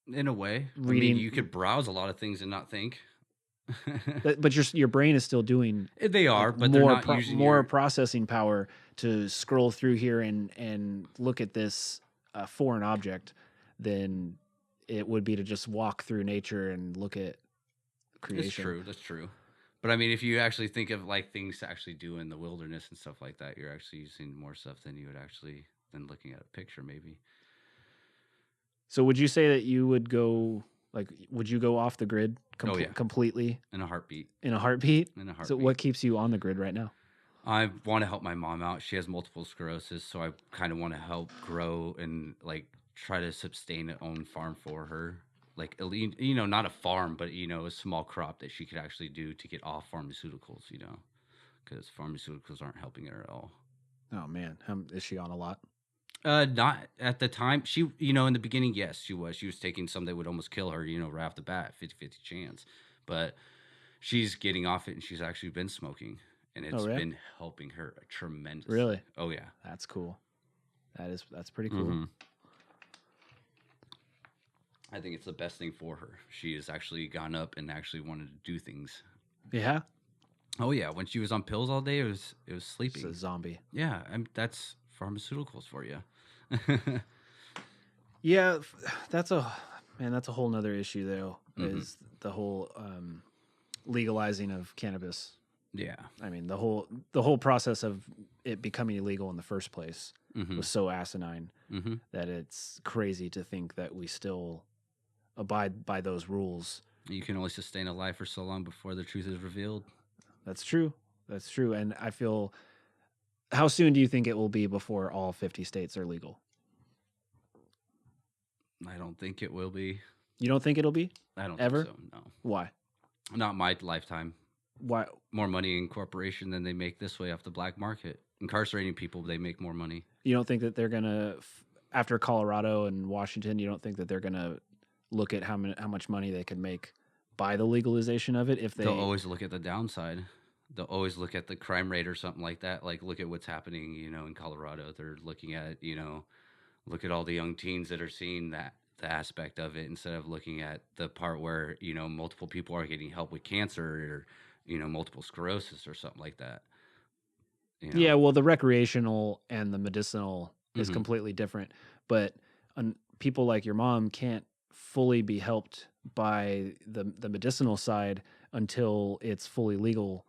In a way, Reading, I mean, you could browse a lot of things and not think. but your brain is still doing. They are, like, but they're not using more processing power to scroll through here and look at this foreign object than it would be to just walk through nature and look at creation. That's true. But I mean, if you actually think of like things to actually do in the wilderness and stuff like that, you're actually using more stuff than you would actually than looking at a picture, maybe. So would you say that you would go would you go off the grid completely in a heartbeat? In a heartbeat? In a heartbeat. So what keeps you on the grid right now? I want to help my mom out. She has multiple sclerosis, so I kind of want to help grow and like try to sustain an own farm for her. Like, you know, not a farm, but, you know, a small crop that she could actually do to get off pharmaceuticals, you know, because pharmaceuticals aren't helping her at all. Oh, man. Is she on a lot? Not at the time. She, you know, in the beginning, yes, she was. She was taking some that would almost kill her, you know, right off the bat, 50-50 chance. But she's getting off it, and she's actually been smoking, and it's been helping her tremendously. Really? Oh, yeah. That's cool. That's pretty cool. Mm-hmm. I think it's the best thing for her. She has actually gone up and actually wanted to do things. Yeah. Oh yeah. When she was on pills all day, it was sleeping. It's a zombie. Yeah, that's pharmaceuticals for you. Yeah, that's a whole nother issue though. Mm-hmm. Is the whole legalizing of cannabis. Yeah. I mean the whole process of it becoming illegal in the first place was so asinine that it's crazy to think that we still abide by those rules. You can only sustain a life for so long before the truth is revealed. That's true. And I feel, how soon do you think it will be before all 50 states are legal? I don't think it will be. You don't think it'll be? I don't ever? think so, no. Why? Not my lifetime. Why? More money in corporation than they make this way off the black market. Incarcerating people, they make more money. You don't think that they're going to, after Colorado and Washington, you don't think that they're going to look at how much money they can make by the legalization of it? They'll always look at the downside. They'll always look at the crime rate or something like that. Like, look at what's happening, you know, in Colorado. They're looking at, you know, look at all the young teens that are seeing the aspect of it instead of looking at the part where, you know, multiple people are getting help with cancer or, you know, multiple sclerosis or something like that. You know? Yeah, well, the recreational and the medicinal is completely different. But people like your mom can't fully be helped by the medicinal side until it's fully legal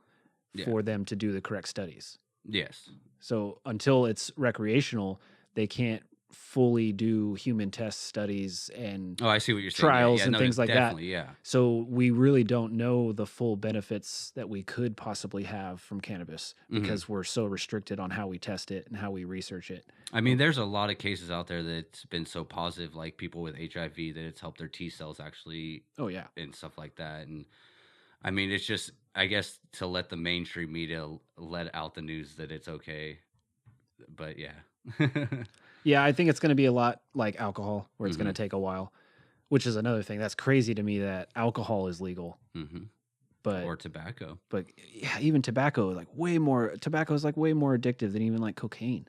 for them to do the correct studies. Yes. So until it's recreational, they can't fully do human test studies and I see what you're saying. Trials and things like that. Yeah. So we really don't know the full benefits that we could possibly have from cannabis because we're so restricted on how we test it and how we research it. I mean, there's a lot of cases out there that's been so positive, like people with HIV, that it's helped their T cells actually. Oh, yeah. And stuff like that. And I mean, it's just, I guess, to let the mainstream media let out the news that it's okay. But yeah. Yeah, I think it's going to be a lot like alcohol, where it's going to take a while, which is another thing. That's crazy to me that alcohol is legal. But or tobacco. But yeah, even tobacco, tobacco is like way more addictive than even like cocaine.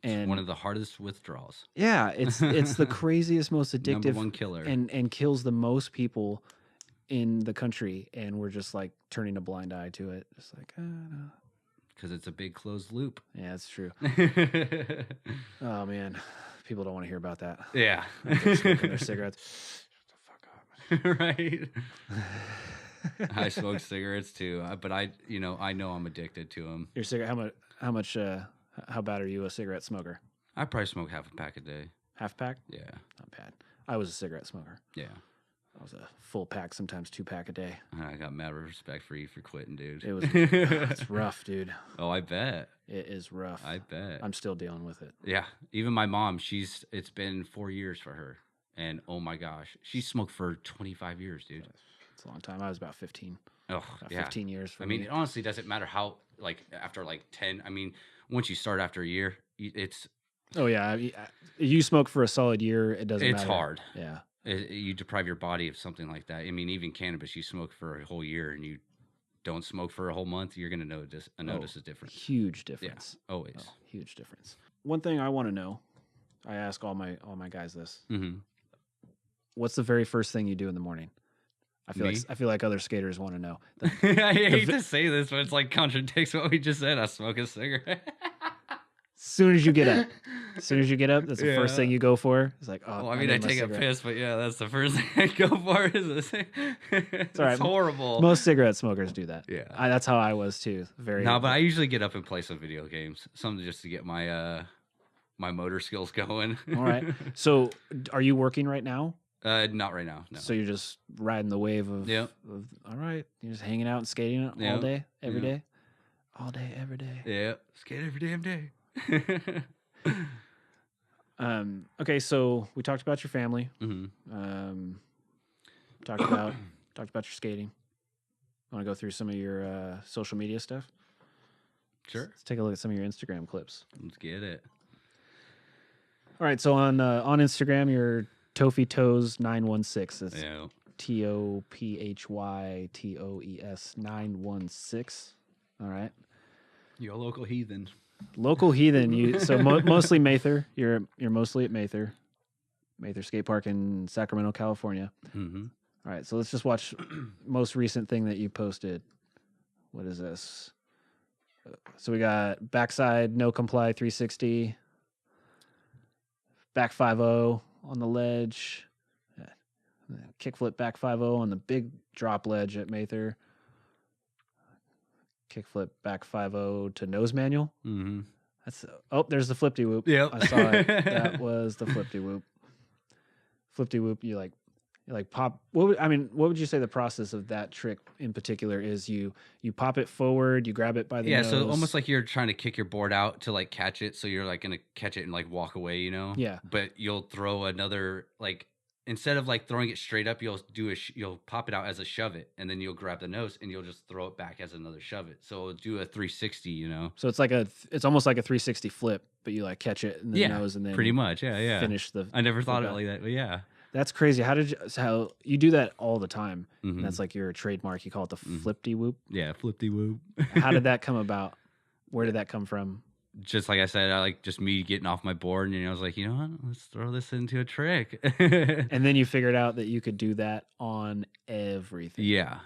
And it's one of the hardest withdrawals. Yeah, it's the craziest, most addictive #1 killer. And kills the most people in the country, and we're just like turning a blind eye to it. Just like, no. Because it's a big closed loop. Yeah, that's true. Oh, man. People don't want to hear about that. Yeah. They're smoking their cigarettes. Shut the fuck up. Right. I smoke cigarettes too, but I know I'm addicted to them. Your cigarette, how bad are you a cigarette smoker? I probably smoke half a pack a day. Half pack? Yeah. Not bad. I was a cigarette smoker. Yeah. I was a full pack, sometimes 2-pack a day. I got mad respect for you for quitting, dude. It's rough, dude. Oh, I bet. It is rough. I bet. I'm still dealing with it. Yeah. Even my mom, it's been 4 years for her. And oh my gosh, she smoked for 25 years, dude. It's a long time. I was about 15. Oh, about 15 years for me. I mean, it honestly doesn't matter how, like, after like 10, I mean, once you start after a year, it's Oh yeah, I mean, you smoke for a solid year, it doesn't matter. it's hard. Yeah. You deprive your body of something like that. I mean, even cannabis, you smoke for a whole year and you don't smoke for a whole month, you're gonna notice a difference. Huge difference. Yeah, always. Huge difference. One thing I want to know, I ask all my guys this. Mm-hmm. What's the very first thing you do in the morning? I feel like other skaters want to know. I hate to say this, but it's like contradicts what we just said. I smoke a cigarette. As soon as you get up, that's the first thing you go for. It's like, oh, well, I mean, I take a piss, but yeah, that's the first thing I go for. It's all right. horrible. Most cigarette smokers do that. Yeah, that's how I was too. But I usually get up and play some video games, something just to get my my motor skills going. All right. So, are you working right now? Not right now. No. So you're just riding the wave of. Yep. All right. You're just hanging out and skating all day, every day, all day, every day. Yeah. Skate every damn day. Okay, so we talked about your family. Mm-hmm. Talked about your skating. Want to go through some of your social media stuff? Sure. Let's take a look at some of your Instagram clips. Let's get it. All right, so on Instagram, you're Tofi Toes 916. That's TOPHYTOES 916. All right. You're a local heathen. Local heathen. You mostly Mather. You're mostly at Mather Skate Park in Sacramento, California. Mm-hmm. All right, so let's just watch most recent thing that you posted. What is this? So we got backside no comply 360, back 5-0 on the ledge, kickflip back 5-0 on the big drop ledge at Mather. Kickflip back 5-0 to nose manual. Mm-hmm. There's the Flipty-Whoop. Yep. I saw it. That was the Flipty-Whoop. Flipty-Whoop, you like pop. What would you say the process of that trick in particular is? You pop it forward, you grab it by the nose. So almost like you're trying to kick your board out to like catch it, so you're like gonna catch it and like walk away, you know? Yeah. But you'll throw another like instead of like throwing it straight up, you'll you'll pop it out as a shove it, and then you'll grab the nose and you'll just throw it back as another shove it. So it'll do a 360, you know. So it's almost like a 360 flip, but you like catch it in the nose and then pretty much, yeah. Finish the. I never thought of it like that, but yeah. That's crazy. How you do that all the time? Mm-hmm. That's like your trademark. You call it the Flipty-Whoop. Yeah, Flipty-Whoop. How did that come about? Where did that come from? Just like I said, I like just me getting off my board, and I was like, you know what? Let's throw this into a trick. And then you figured out that you could do that on everything. Yeah.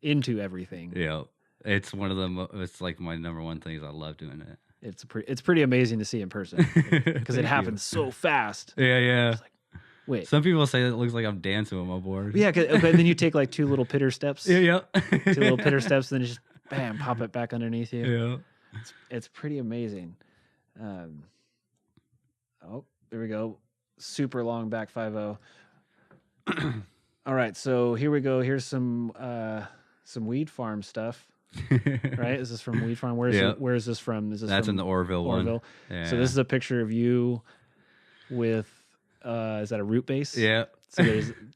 Into everything. Yeah. It's one of the. It's like my number one things. I love doing it. It's pretty amazing to see in person because it happens so fast. Yeah. It's like, wait. Some people say it looks like I'm dancing with my board. Yeah, but then you take like 2 little pitter steps. Yeah. 2 little pitter steps, and then just bam, pop it back underneath you. Yeah. It's pretty amazing. There we go. Super long back 5-0. All right, so here we go. Here's some weed farm stuff. Right? Is this from Weed Farm? Where is this from? That's in the Oroville one. Yeah. So this is a picture of you with is that a root base? Yeah. So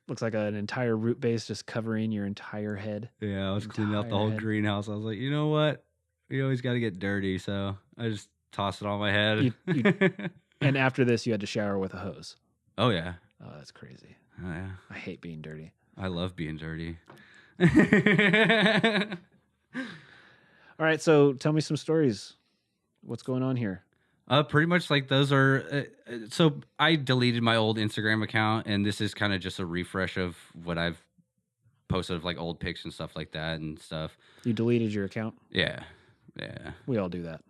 looks like an entire root base just covering your entire head. Yeah, I was cleaning out the whole greenhouse. I was like, you know what? We always got to get dirty, so I just tossed it on my head. And after this, you had to shower with a hose. Oh yeah. Oh, that's crazy. Oh yeah. I hate being dirty. I love being dirty. All right, so tell me some stories. What's going on here? Pretty much like those are. So I deleted my old Instagram account, and this is kind of just a refresh of what I've posted of like old pics and stuff like that and stuff. You deleted your account? Yeah. We all do that.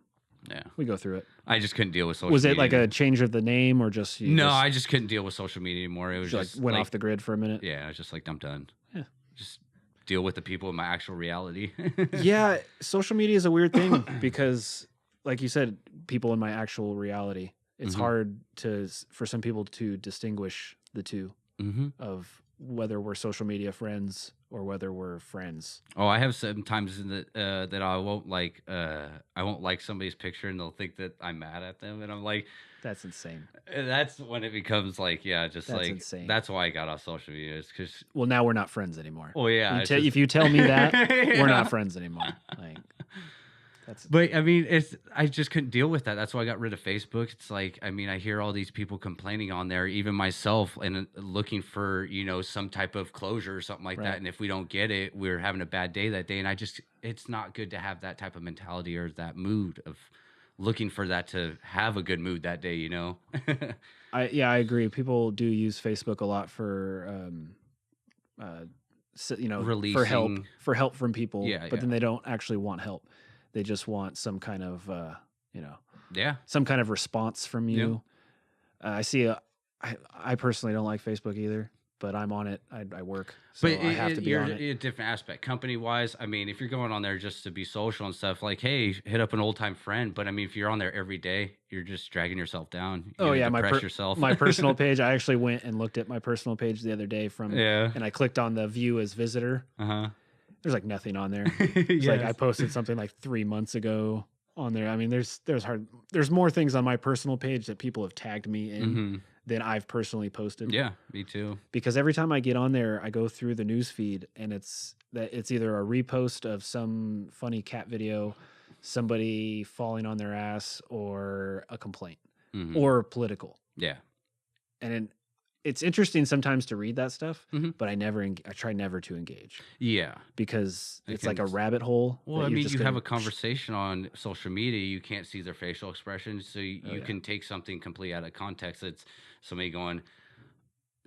Yeah. We go through it. I just couldn't deal with social media. Was it like a change of the name or just... I just couldn't deal with social media anymore. It was just like went off the grid for a minute? Yeah, I was just like, I'm done. Yeah. Just deal with the people in my actual reality. Yeah, social media is a weird thing because, like you said, people in my actual reality, it's hard for some people to distinguish the two of whether we're social media friends or whether we're friends. Oh, I have some times that I won't like somebody's picture and they'll think that I'm mad at them, and I'm like, that's insane. That's when it becomes like, that's insane. That's why I got off social media, is because now we're not friends anymore. Oh yeah, if you tell me that, we're not friends anymore. Like But I mean, I just couldn't deal with that. That's why I got rid of Facebook. It's like, I mean, I hear all these people complaining on there, even myself, and looking for, some type of closure or something like that. And if we don't get it, we're having a bad day that day. And it's not good to have that type of mentality or that mood of looking for that to have a good mood that day, I agree. People do use Facebook a lot for, releasing for help from people, but then yeah. they don't actually want help. They just want some kind of, Yeah. some kind of response from you. Yeah. I personally don't like Facebook either, but I'm on it. I work, so but I have to be on it. A different aspect, company wise. I mean, if you're going on there just to be social and stuff, like, hey, hit up an old time friend. But I mean, if you're on there every day, you're just dragging yourself down. You're depress yourself. My personal page. I actually went and looked at my personal page the other day and I clicked on the view as visitor. There's like nothing on there. It's like I posted something like 3 months ago on there. I mean, there's more things on my personal page that people have tagged me in than I've personally posted. Yeah, me too. Because every time I get on there, I go through the news feed and it's either a repost of some funny cat video, somebody falling on their ass, or a complaint or political. Yeah. And it's interesting sometimes to read that stuff, but I try never to engage. Yeah. Because it's like a rabbit hole. Well, I mean, you have a conversation on social media, you can't see their facial expressions, so you can take something completely out of context. It's somebody going,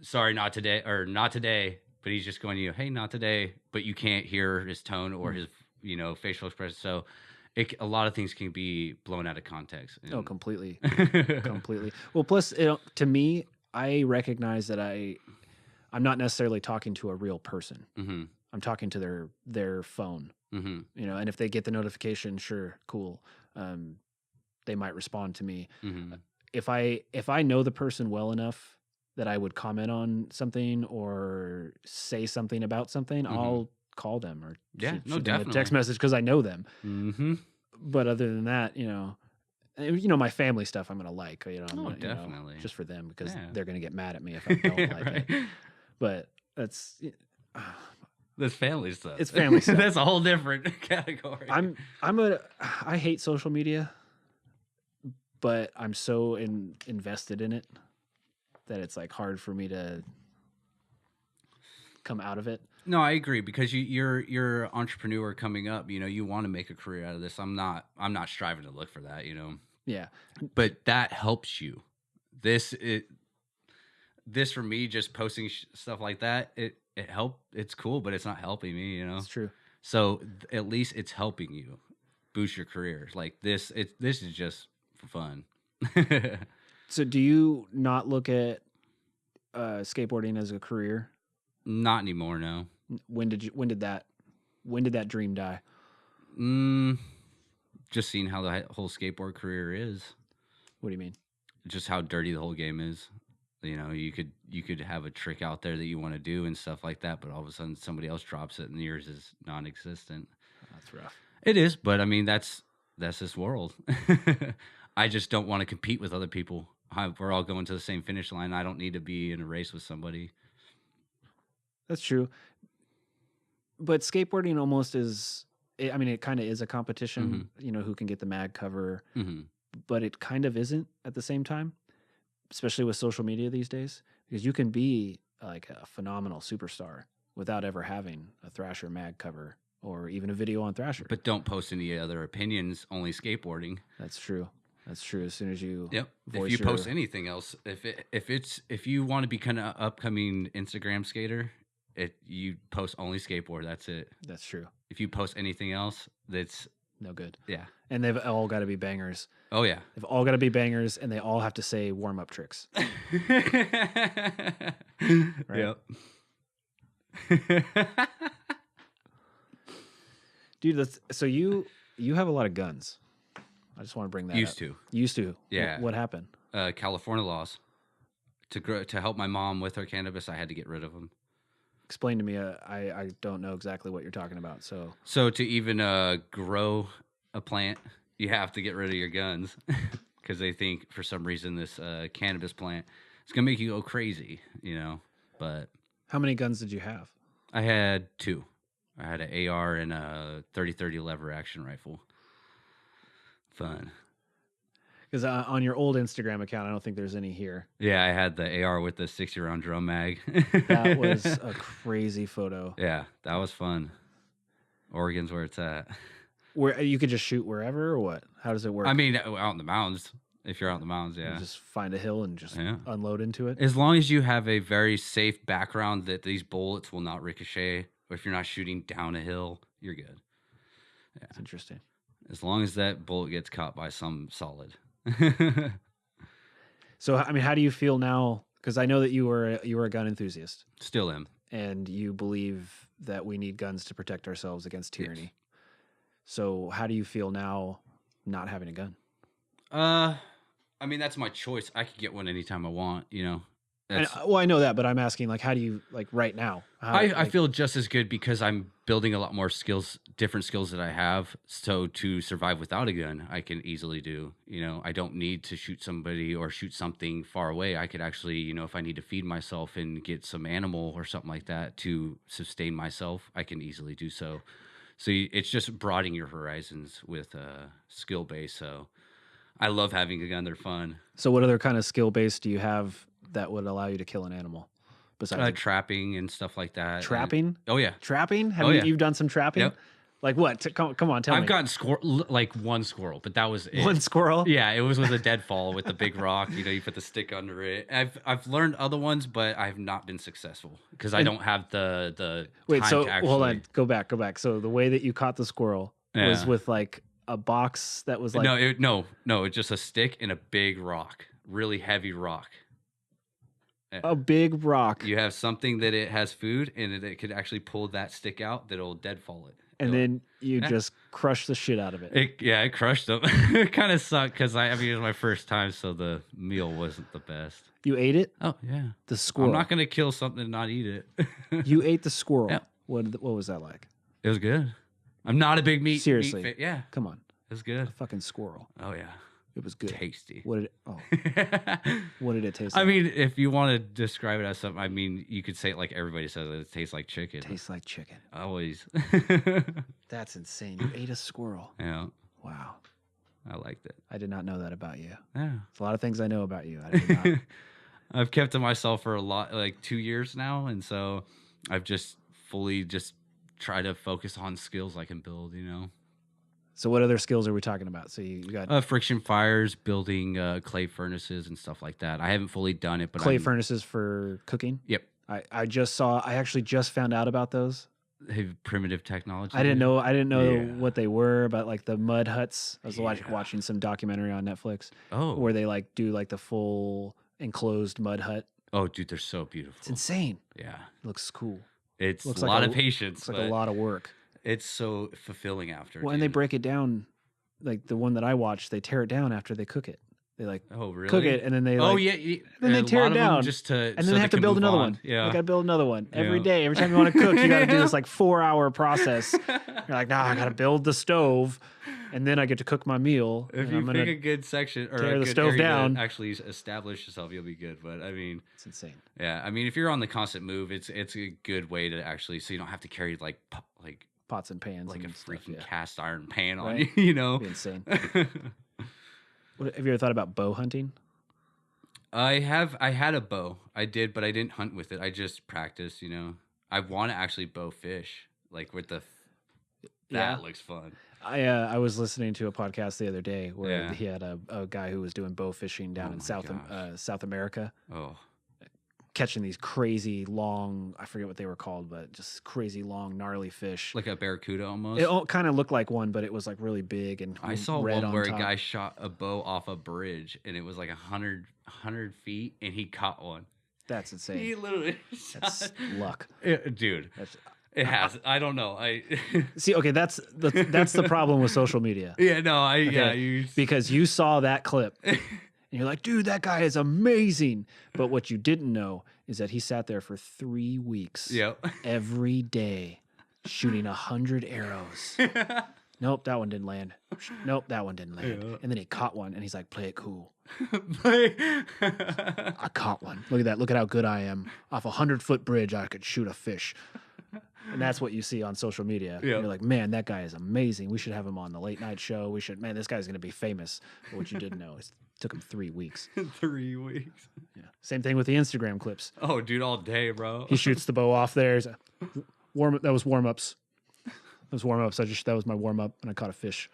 sorry, not today, or not today, but he's just going to you, hey, not today, but you can't hear his tone or his, facial expression. So a lot of things can be blown out of context. Oh, completely. Completely. Well, plus, to me, I recognize that I'm not necessarily talking to a real person. I'm talking to their phone, and if they get the notification, sure, cool. They might respond to me. If I know the person well enough that I would comment on something or say something about something, I'll call them or shoot them a text message because I know them. But other than that, my family stuff I'm gonna like, definitely, just for them because they're gonna get mad at me if I don't like it. But that's family stuff. It's family stuff. That's a whole different category. I hate social media, but I'm so invested in it that it's like hard for me to come out of it. No, I agree because you're an entrepreneur coming up. You want to make a career out of this. I'm not striving to look for that. Yeah, but that helps you. This for me, just posting stuff like that. It help. It's cool, but it's not helping me. It's true. So at least it's helping you boost your career. Like this is just for fun. So do you not look at skateboarding as a career? Not anymore, no. When did that dream die? Just seeing how the whole skateboard career is. What do you mean? Just how dirty the whole game is. You could have a trick out there that you want to do and stuff like that, but all of a sudden somebody else drops it and yours is non-existent. That's rough. It is, but I mean that's this world. I just don't want to compete with other people. We're all going to the same finish line. I don't need to be in a race with somebody. That's true. But skateboarding almost is, I mean, it kind of is a competition, who can get the mag cover, but it kind of isn't at the same time, especially with social media these days, because you can be like a phenomenal superstar without ever having a Thrasher mag cover or even a video on Thrasher. But don't post any other opinions, only skateboarding. That's true. That's true. As soon as you if you post anything else, if you want to be kind of upcoming Instagram skater, you post only skateboard. That's it. That's true. If you post anything else, that's no good. Yeah. And they've all got to be bangers. Oh yeah. They've all got to be bangers, and they all have to say warm up tricks. Right? Yep. Dude, so you have a lot of guns. I just want to bring that Used up. to. Used to. Yeah. What happened? California laws. To help my mom with her cannabis, I had to get rid of them. Explain to me. I don't know exactly what you're talking about. So to even grow a plant, you have to get rid of your guns because they think for some reason this cannabis plant is gonna make you go crazy, But how many guns did you have? I had 2. I had an AR and a 30-30 lever action rifle. Fun. Because on your old Instagram account, I don't think there's any here. Yeah, I had the AR with the 60-round drum mag. That was a crazy photo. Yeah, that was fun. Oregon's where it's at. Where you could just shoot wherever, or what? How does it work? I mean, out in the mountains. If you're out in the mountains, yeah. You just find a hill and just unload into it. As long as you have a very safe background that these bullets will not ricochet, or if you're not shooting down a hill, you're good. Yeah. That's interesting. As long as that bullet gets caught by some solid. So, I mean, how do you feel now? Because I know that you were a gun enthusiast. Still am. And you believe that we need guns to protect ourselves against tyranny. Yes. So how do you feel now not having a gun? I mean, that's my choice. I could get one anytime I want, you know. Well, I know that, but I'm asking, like, how do you, like, right now? I feel just as good because I'm building a lot more skills, different skills that I have. So to survive without a gun, I can easily do. You know, I don't need to shoot somebody or shoot something far away. I could actually, you know, if I need to feed myself and get some animal or something like that to sustain myself, I can easily do so. So it's just broadening your horizons with skill base. So I love having a gun. They're fun. So what other kind of skill base do you have that would allow you to kill an animal? Besides trapping and stuff like that. Trapping? Oh, yeah. Trapping? Have you've done some trapping? Yep. Like what? Come on, tell me. I've gotten like one squirrel, but that was it. One squirrel? Yeah, it was with a deadfall with the big rock. You know, you put the stick under it. I've learned other ones, but I've not been successful because I don't have the Wait, time so to actually... hold on, go back. So the way that you caught the squirrel was with like a box that was like no, it's just a stick and a big rock, really heavy rock. A big rock. You have something that it has food and it could actually pull that stick out that'll deadfall it. And then you just crush the shit out of it. It crushed them. It kind of sucked because I mean, it was my first time, so the meal wasn't the best. You ate it? Oh, yeah. The squirrel. I'm not going to kill something and not eat it. You ate the squirrel. Yeah. What was that like? It was good. I'm not a big meat. Seriously. Yeah. Come on. It was good. A fucking squirrel. Oh, yeah. It was good. Tasty. What did it taste like? I mean, if you want to describe it as something, I mean, you could say it like everybody says it. It tastes like chicken. Tastes like chicken. Always. That's insane. You ate a squirrel. Yeah. Wow. I liked it. I did not know that about you. Yeah. There's a lot of things I know about you. I did not. I've kept to myself for like 2 years now. And so I've just fully tried to focus on skills I can build, you know. So what other skills are we talking about? So you got friction fires, building clay furnaces and stuff like that. I haven't fully done it, but clay furnaces for cooking. Yep. I actually just found out about those. Primitive technology. I didn't know what they were, but like the mud huts. I was watching some documentary on Netflix. Oh, where they like do like the full enclosed mud hut. Oh, dude, they're so beautiful. It's insane. Yeah, it looks cool. It's a lot of patience. It's like a lot of work. It's so fulfilling after. Well, and they break it down. Like the one that I watched, they tear it down after they cook it. They like cook it and then they then they tear it down just to and then they have to build another one. Yeah, they got to build another one every day. Every time you want to cook, you got to do this like 4-hour process. You're like, I got to build the stove, and then I get to cook my meal. If you pick a good section or tear a the good stove area down, to actually establish yourself, you'll be good. But I mean, it's insane. Yeah, I mean, if you're on the constant move, it's a good way to actually so you don't have to carry like pots and pans, like and a stuff, freaking cast iron pan on right? you. You know, it'd be insane. Have you ever thought about bow hunting? I had a bow. I did, but I didn't hunt with it. I just practiced, you know. I want to actually bow fish, like with that looks fun. I was listening to a podcast the other day where he had a guy who was doing bow fishing down in South America. Oh. Catching these crazy long, I forget what they were called, but just crazy long, gnarly fish. Like a barracuda almost? It kind of looked like one, but it was like really big and I saw red one where top. a guy shot a bow off a bridge, and it was like 100 feet, and he caught one. That's insane. He literally That's luck. Dude. It has. I don't know. See. Okay, that's the problem with social media. Yeah. No. Because you saw that clip, and you're like, dude, that guy is amazing. But what you didn't know is that he sat there for 3 weeks. Yep. Every day, shooting 100 arrows. Nope, that one didn't land. Nope, that one didn't land. Yeah. And then he caught one, and he's like, play it cool. I caught one. Look at that. Look at how good I am. Off a 100-foot bridge, I could shoot a fish. And that's what you see on social media. Yeah. You're like, man, that guy is amazing. We should have him on the late night show. Man, this guy's going to be famous. But what you didn't know is it took him 3 weeks. 3 weeks. Yeah. Same thing with the Instagram clips. Oh, dude, all day, bro. He shoots the bow off there. That was warm-ups. That was warm-ups. That was my warm-up, and I caught a fish.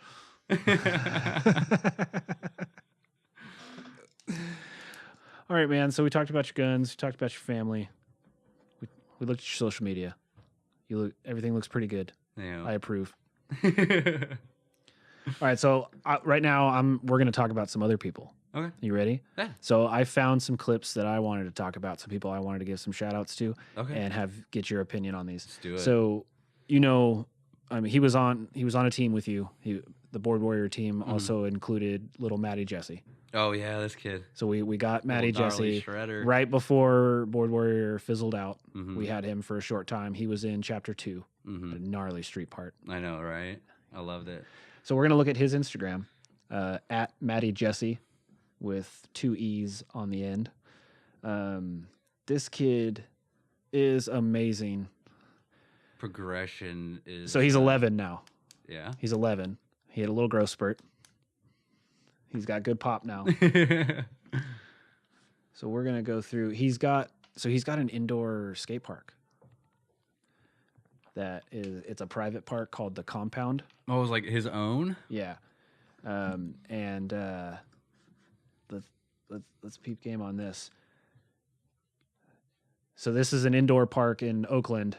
All right, man. So we talked about your guns. We talked about your family. We looked at your social media. Everything looks pretty good. Yeah. I approve. All right, so right now we're going to talk about some other people. Okay. You ready? Yeah. So I found some clips that I wanted to talk about, some people I wanted to give some shout outs to, and get your opinion on these. Let's do it. So, he was on a team with you. The Board Warrior team also included little Maddie Jesse. Oh yeah, this kid. So we got Maddie Jesse shredder. right before Board Warrior fizzled out. Mm-hmm. We had him for a short time. He was in chapter 2, a gnarly street part. I know, right? I loved it. So we're gonna look at his Instagram, at Maddie Jesse, with 2 E's on the end. This kid is amazing. Progression is. So he's 11 now. Yeah. He's 11. He had a little growth spurt. He's got good pop now. So we're gonna go through. He's got an indoor skate park. It's a private park called the Compound. Oh, it was like his own? Yeah. Let's peep game on this. So this is an indoor park in Oakland.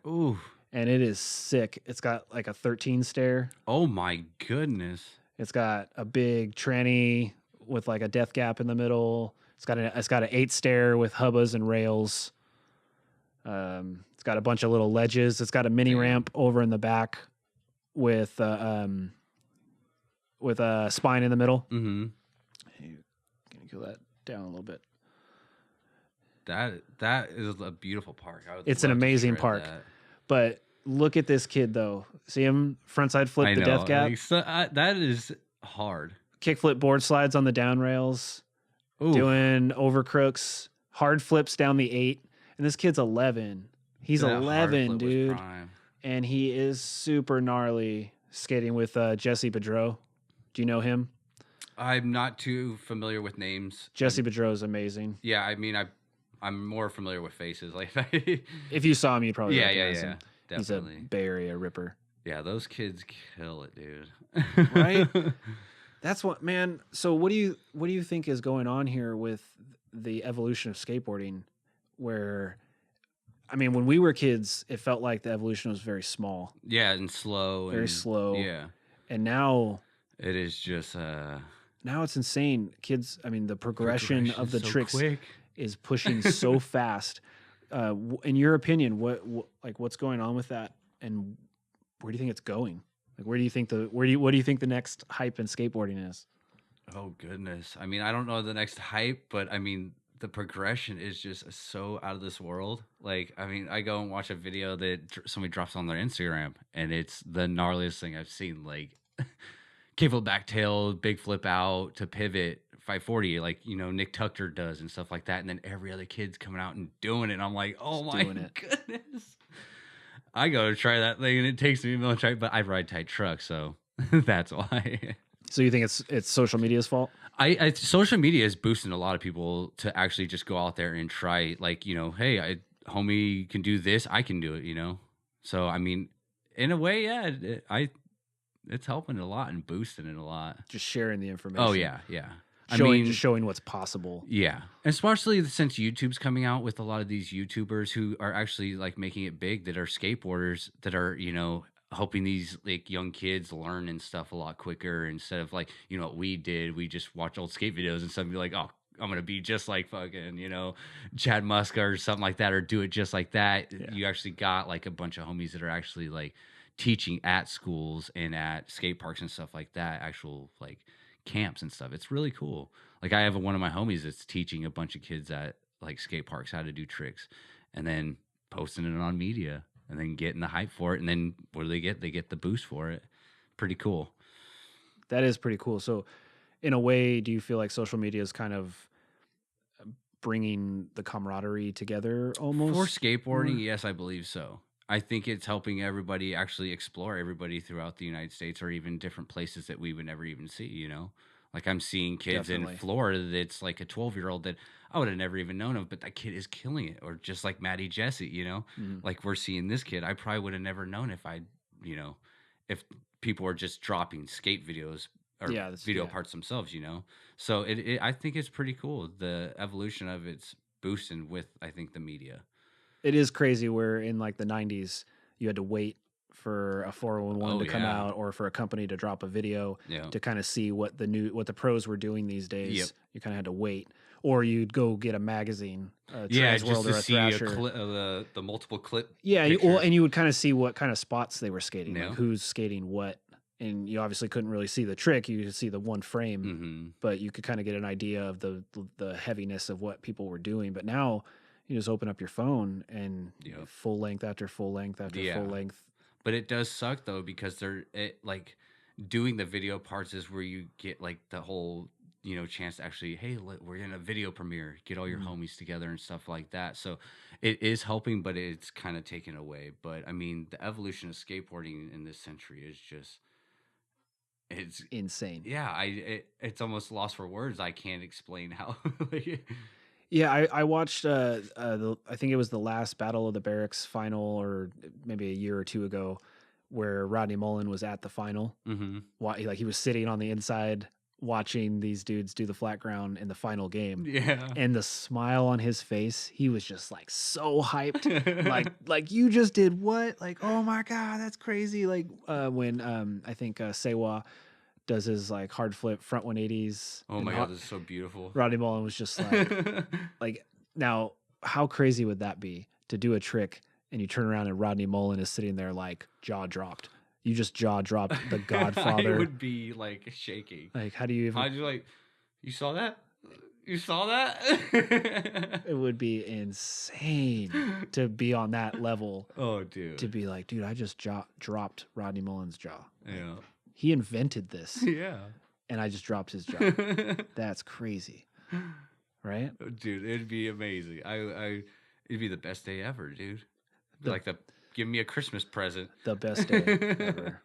Ooh. And it is sick. It's got like a 13 stair. Oh my goodness. It's got a big tranny with like a death gap in the middle. It's got an 8 stair with hubbas and rails. It's got a bunch of little ledges. It's got a mini ramp over in the back with a spine in the middle. Mm-hmm. Can you go that down a little bit? That is a beautiful park. It's an amazing park. But look at this kid though. See him frontside flip the death gap. That is hard. Kickflip board slides on the down rails. Ooh. Doing over crooks, hard flips down the 8. And this kid's 11. He's 11, dude. And he is super gnarly skating with Jesse Bedreau. Do you know him? I'm not too familiar with names. Jesse Bedreau is amazing. Yeah, I mean, I'm more familiar with faces. Like, if you saw him, you'd probably recognize him. Definitely. He's a Bay Area ripper. Yeah, those kids kill it, dude. Right? That's what, man. So what do you think is going on here with the evolution of skateboarding? Where, I mean, when we were kids, it felt like the evolution was very small. Yeah, and slow. Very slow. Yeah. And now it is just now it's insane. Kids, I mean, the progression of the tricks is pushing so fast. In your opinion, what's going on with that, and where do you think it's going? Like, what do you think the next hype in skateboarding is? Oh goodness. I mean, I don't know the next hype, but I mean, the progression is just so out of this world. Like, I mean, I go and watch a video that somebody drops on their Instagram, and it's the gnarliest thing I've seen. Like, kickflip back tail, big flip out to pivot 540, like, Nick Tucker does and stuff like that. And then every other kid's coming out and doing it. And I'm like, oh my goodness. I go to try that thing, and it takes me a minute to try, but I ride tight trucks, so that's why. So you think it's social media's fault? I social media is boosting a lot of people to actually just go out there and try, like, hey, homie can do this, I can do it, So, I mean, in a way, yeah, it's helping a lot and boosting it a lot. Just sharing the information. Oh, yeah. Just showing what's possible. Yeah. Especially since YouTube's coming out with a lot of these YouTubers who are actually like making it big, that are skateboarders, that are, helping these like young kids learn and stuff a lot quicker, instead of like, what we did. We just watch old skate videos and stuff and be like, oh, I'm going to be just like fucking, Chad Muska or something like that, or do it just like that. Yeah. You actually got like a bunch of homies that are actually like teaching at schools and at skate parks and stuff like that, actual like camps and stuff. It's really cool. Like, I have one of my homies that's teaching a bunch of kids at like skate parks how to do tricks, and then posting it on media, and then getting the hype for it. And then what do they get? They get the boost for it. Pretty cool. That is pretty cool. So in a way, do you feel like social media is kind of bringing the camaraderie together almost? For skateboarding, yes, I believe so. I think it's helping everybody actually explore everybody throughout the United States or even different places that we would never even see, you know? Like I'm seeing kids Definitely. in Florida that's like a 12-year-old that I would have never even known of, but that kid is killing it. Or just like Maddie Jesse, you know? Like we're seeing this kid. I probably would have never known if you know, if people were just dropping skate videos or video parts themselves, you know? So I think it's pretty cool. The evolution of it's boosting with, I think, the media. It is crazy where in like the 90s, you had to wait for a 411 to come out or for a company to drop a video to kind of see what the pros were doing these days. You kind of had to wait, or you'd go get a magazine, just to see the multiple clip. Yeah, and you would kind of see what kind of spots they were skating, like who's skating what. And you obviously couldn't really see the trick; you could see the one frame, but you could kind of get an idea of the heaviness of what people were doing. But now you just open up your phone and full length after full length after full length. But it does suck though, because like doing the video parts is where you get like the whole, you know, chance to actually, hey, we're in a video premiere, get all your homies together and stuff like that. So it is helping, but it's kind of taken away. But I mean, the evolution of skateboarding in this century is just, it's insane. Yeah, it's almost lost for words. I can't explain how. Yeah, I watched. I think it was the last Battle of the Barracks final, or maybe a year or two ago, where Rodney Mullen was at the final. Like he was sitting on the inside watching these dudes do the flat ground in the final game. Yeah, and the smile on his face, he was just like so hyped. like you just did what? Like, oh my god, that's crazy. Like when I think Sewa does his like hard flip front 180s. Oh my god, this is so beautiful. Rodney Mullen was just like, like, now how crazy would that be to do a trick and you turn around and Rodney Mullen is sitting there like jaw dropped. You just jaw dropped the Godfather. I would be like shaking. Like, how do you even? I'd be like, you saw that? You saw that? It would be insane to be on that level. Oh, dude. To be like, dude, I just dropped Rodney Mullen's jaw. Yeah. He invented this. Yeah. And I just dropped his jaw. That's crazy. Right? Dude, it'd be amazing. It'd be the best day ever, dude. Give me a Christmas present. The best day ever.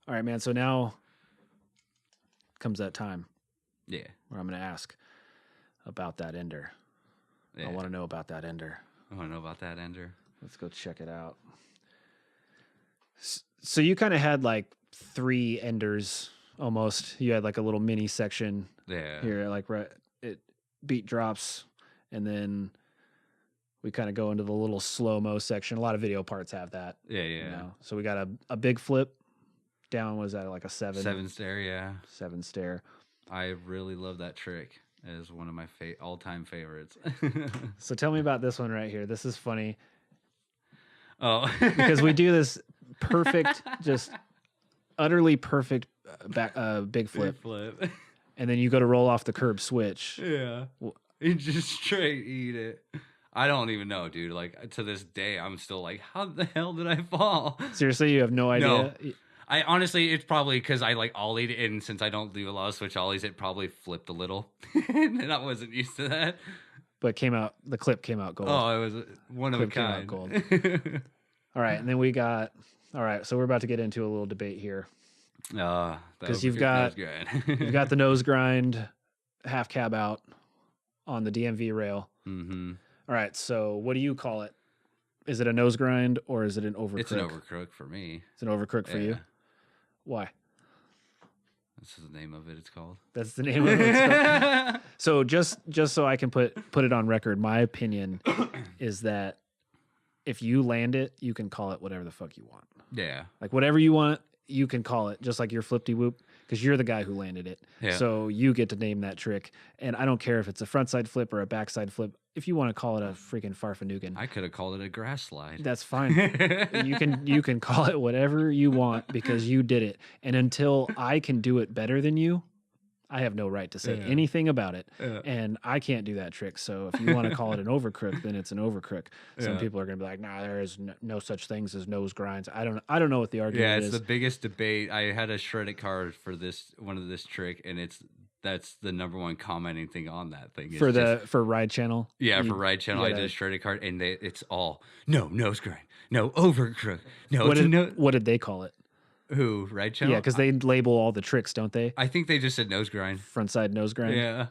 All right, man. So now comes that time. Yeah. Where I'm going to ask about that ender. Yeah. I want to know about that ender. Let's go check it out. So you kind of had like 3 enders almost. You had like a little mini section here, like it beat drops, and then we kind of go into the little slow-mo section. A lot of video parts have that. Yeah. You know? So we got a big flip down, was that like a 7? 7 stair, yeah. 7 stair. I really love that trick. It is one of my all-time favorites. So tell me about this one right here. This is funny. Oh. Because we do this perfect, just utterly perfect big flip. And then you go to roll off the curb switch. Yeah. You just straight eat it. I don't even know, dude. Like, to this day, I'm still like, how the hell did I fall? Seriously, you have no idea? No. I honestly, it's probably because I like ollied, and since I don't do a lot of switch ollies, it probably flipped a little. And I wasn't used to that. But the clip came out gold. Oh, it was one of a kind. Gold. All right, and then we got, all right, so we're about to get into a little debate here. Because you've got the nose grind, half cab out on the DMV rail. Mm-hmm. All right, so what do you call it? Is it a nose grind or is it an overcrook? It's an overcrook for me. It's an overcrook for you? Why? That's the name of it. It's called. That's the name of it. So just so I can put it on record, my opinion is that if you land it, you can call it whatever the fuck you want. Yeah. Like whatever you want, you can call it, just like your Flipty-Whoop, because you're the guy who landed it. Yeah. So you get to name that trick. And I don't care if it's a frontside flip or a backside flip. If you want to call it a freaking farfanoogan, I could have called it a grass slide. That's fine. You can call it whatever you want because you did it. And until I can do it better than you, I have no right to say anything about it. And I can't do that trick. So if you want to call it an overcrook, then it's an overcrook. Some people are going to be like, nah, there is no such things as nose grinds. I don't know what the argument is. Yeah, it's the biggest debate. I had a shredded card for this trick, and it's that's the number one commenting thing on that thing. For Ride Channel. Yeah, for Ride Channel, I did a shredded cart, and it's all no nose grind, no over crook, no. What did they call it? Who, Ride Channel? Yeah, because they label all the tricks, don't they? I think they just said nose grind, front side nose grind. Yeah.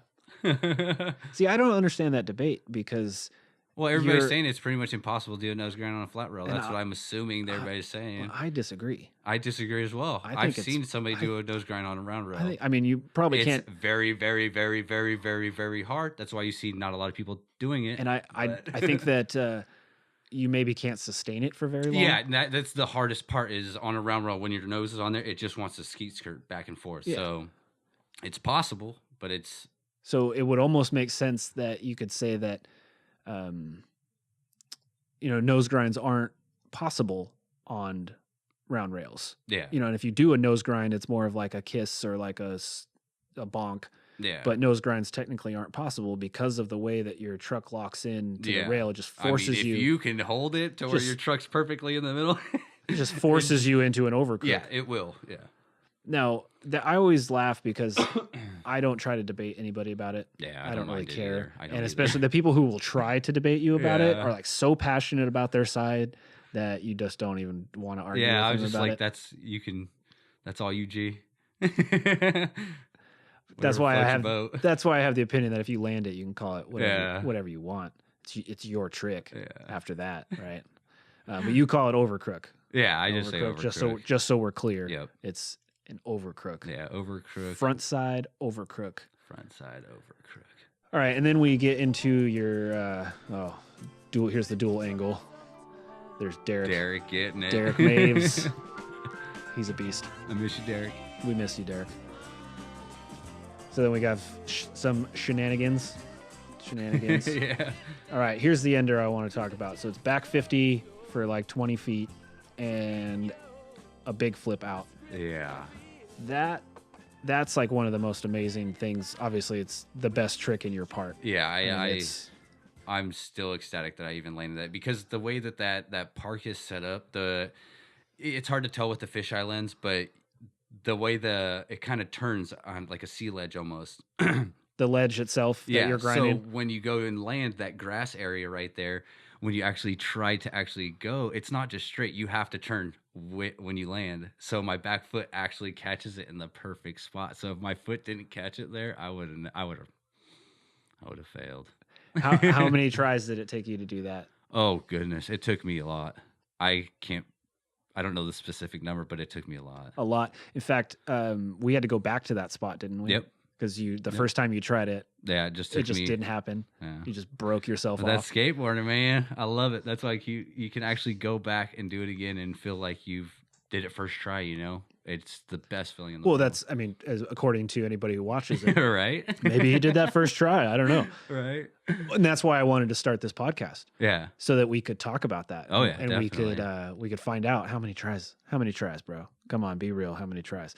See, I don't understand that debate because. Well, everybody's saying it's pretty much impossible to do a nose grind on a flat rail. That's what I'm assuming everybody's saying. Well, I disagree. I disagree as well. I've seen somebody do a nose grind on a round rail. I mean, you probably can't. It's very, very, very, very, very, very hard. That's why you see not a lot of people doing it. And I think that you maybe can't sustain it for very long. Yeah, that's the hardest part is on a round rail when your nose is on there, it just wants to skeet skirt back and forth. Yeah. So it's possible, but it's... So it would almost make sense that you could say that... nose grinds aren't possible on round rails. Yeah. And if you do a nose grind, it's more of like a kiss or like a bonk. Yeah. But nose grinds technically aren't possible because of the way that your truck locks in to the rail. It just forces you. If you can hold it to where your truck's perfectly in the middle. It just forces you into an overcrook. Yeah, it will. Yeah. Now, I always laugh because I don't try to debate anybody about it. Yeah, I don't really care. And especially the people who will try to debate you about it are like so passionate about their side that you just don't even want to argue with them about it. Yeah, I was just like, that's all you, G. That's why I have the opinion that if you land it, you can call it whatever you want. It's your trick after that, right? But you call it overcrook. Yeah, I just say overcrook. Just so we're clear. Yep. It's an overcrook. Yeah, overcrook. Front side overcrook. Front side overcrook. All right, and then we get into your dual. Here's the dual angle. There's Derek. Derek getting it. Derek Maves. He's a beast. I miss you, Derek. We miss you, Derek. So then we got some shenanigans. Yeah. All right, here's the ender I want to talk about. So it's back 50 for like 20 feet and a big flip out. Yeah. That's like one of the most amazing things. Obviously, it's the best trick in your part. Yeah, I'm still ecstatic that I even landed that because the way that park is set up, it's hard to tell with the fisheye lens, but the way it kind of turns on like a sea ledge almost. The ledge itself that you're grinding. So when you go and land that grass area right there, when you actually try to actually go, it's not just straight. You have to turn when you land. So my back foot actually catches it in the perfect spot. So if my foot didn't catch it there, I would have failed. How many tries did it take you to do that? Oh goodness, it took me a lot. I don't know the specific number, but it took me a lot. A lot. In fact, we had to go back to that spot, didn't we? Yep. Because first time you tried it, it just didn't happen. Yeah. You just broke yourself off. That's skateboarding, man. I love it. That's like you can actually go back and do it again and feel like you've did it first try. It's the best feeling in the world. That's according to anybody who watches it, right? Maybe he did that first try. I don't know. Right. And that's why I wanted to start this podcast. Yeah. So that we could talk about that. Oh yeah. And definitely. we could find out how many tries, bro. Come on, be real. How many tries?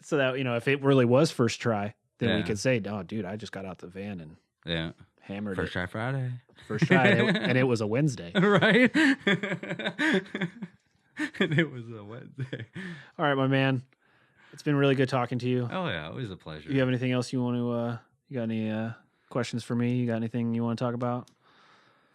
So that if it really was first try. Then we could say, "Oh, dude, I just got out the van and hammered First try Friday. First try, and it was a Wednesday, right? And it was a Wednesday. All right, my man. It's been really good talking to you. Oh yeah, always a pleasure. You have anything else you want to? You got any questions for me? You got anything you want to talk about?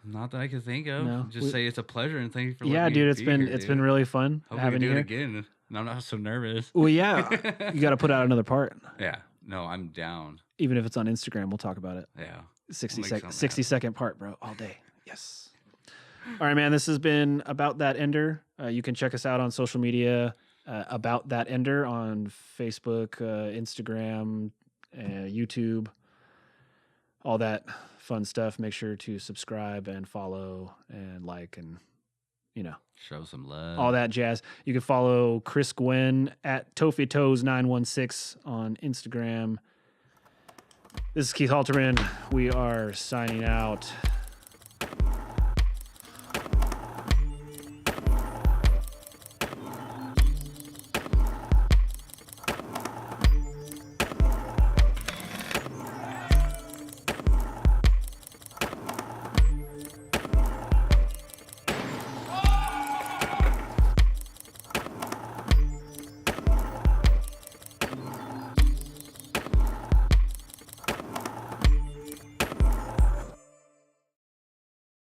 Not that I can think of. No. Just say it's a pleasure and thank you for. Yeah, dude, it's been really fun Hope having we can you do here. it again. And I'm not so nervous. Well, yeah, you got to put out another part. Yeah. No, I'm down. Even if it's on Instagram, we'll talk about it. Yeah. 60-second part, bro. All day. Yes. All right, man. This has been About That Ender. You can check us out on social media, About That Ender on Facebook, Instagram, YouTube, all that fun stuff. Make sure to subscribe and follow and like and, show some love. All that jazz. You can follow Chris Guinn at TofiToes916 on Instagram. This is Keith Halterman. We are signing out.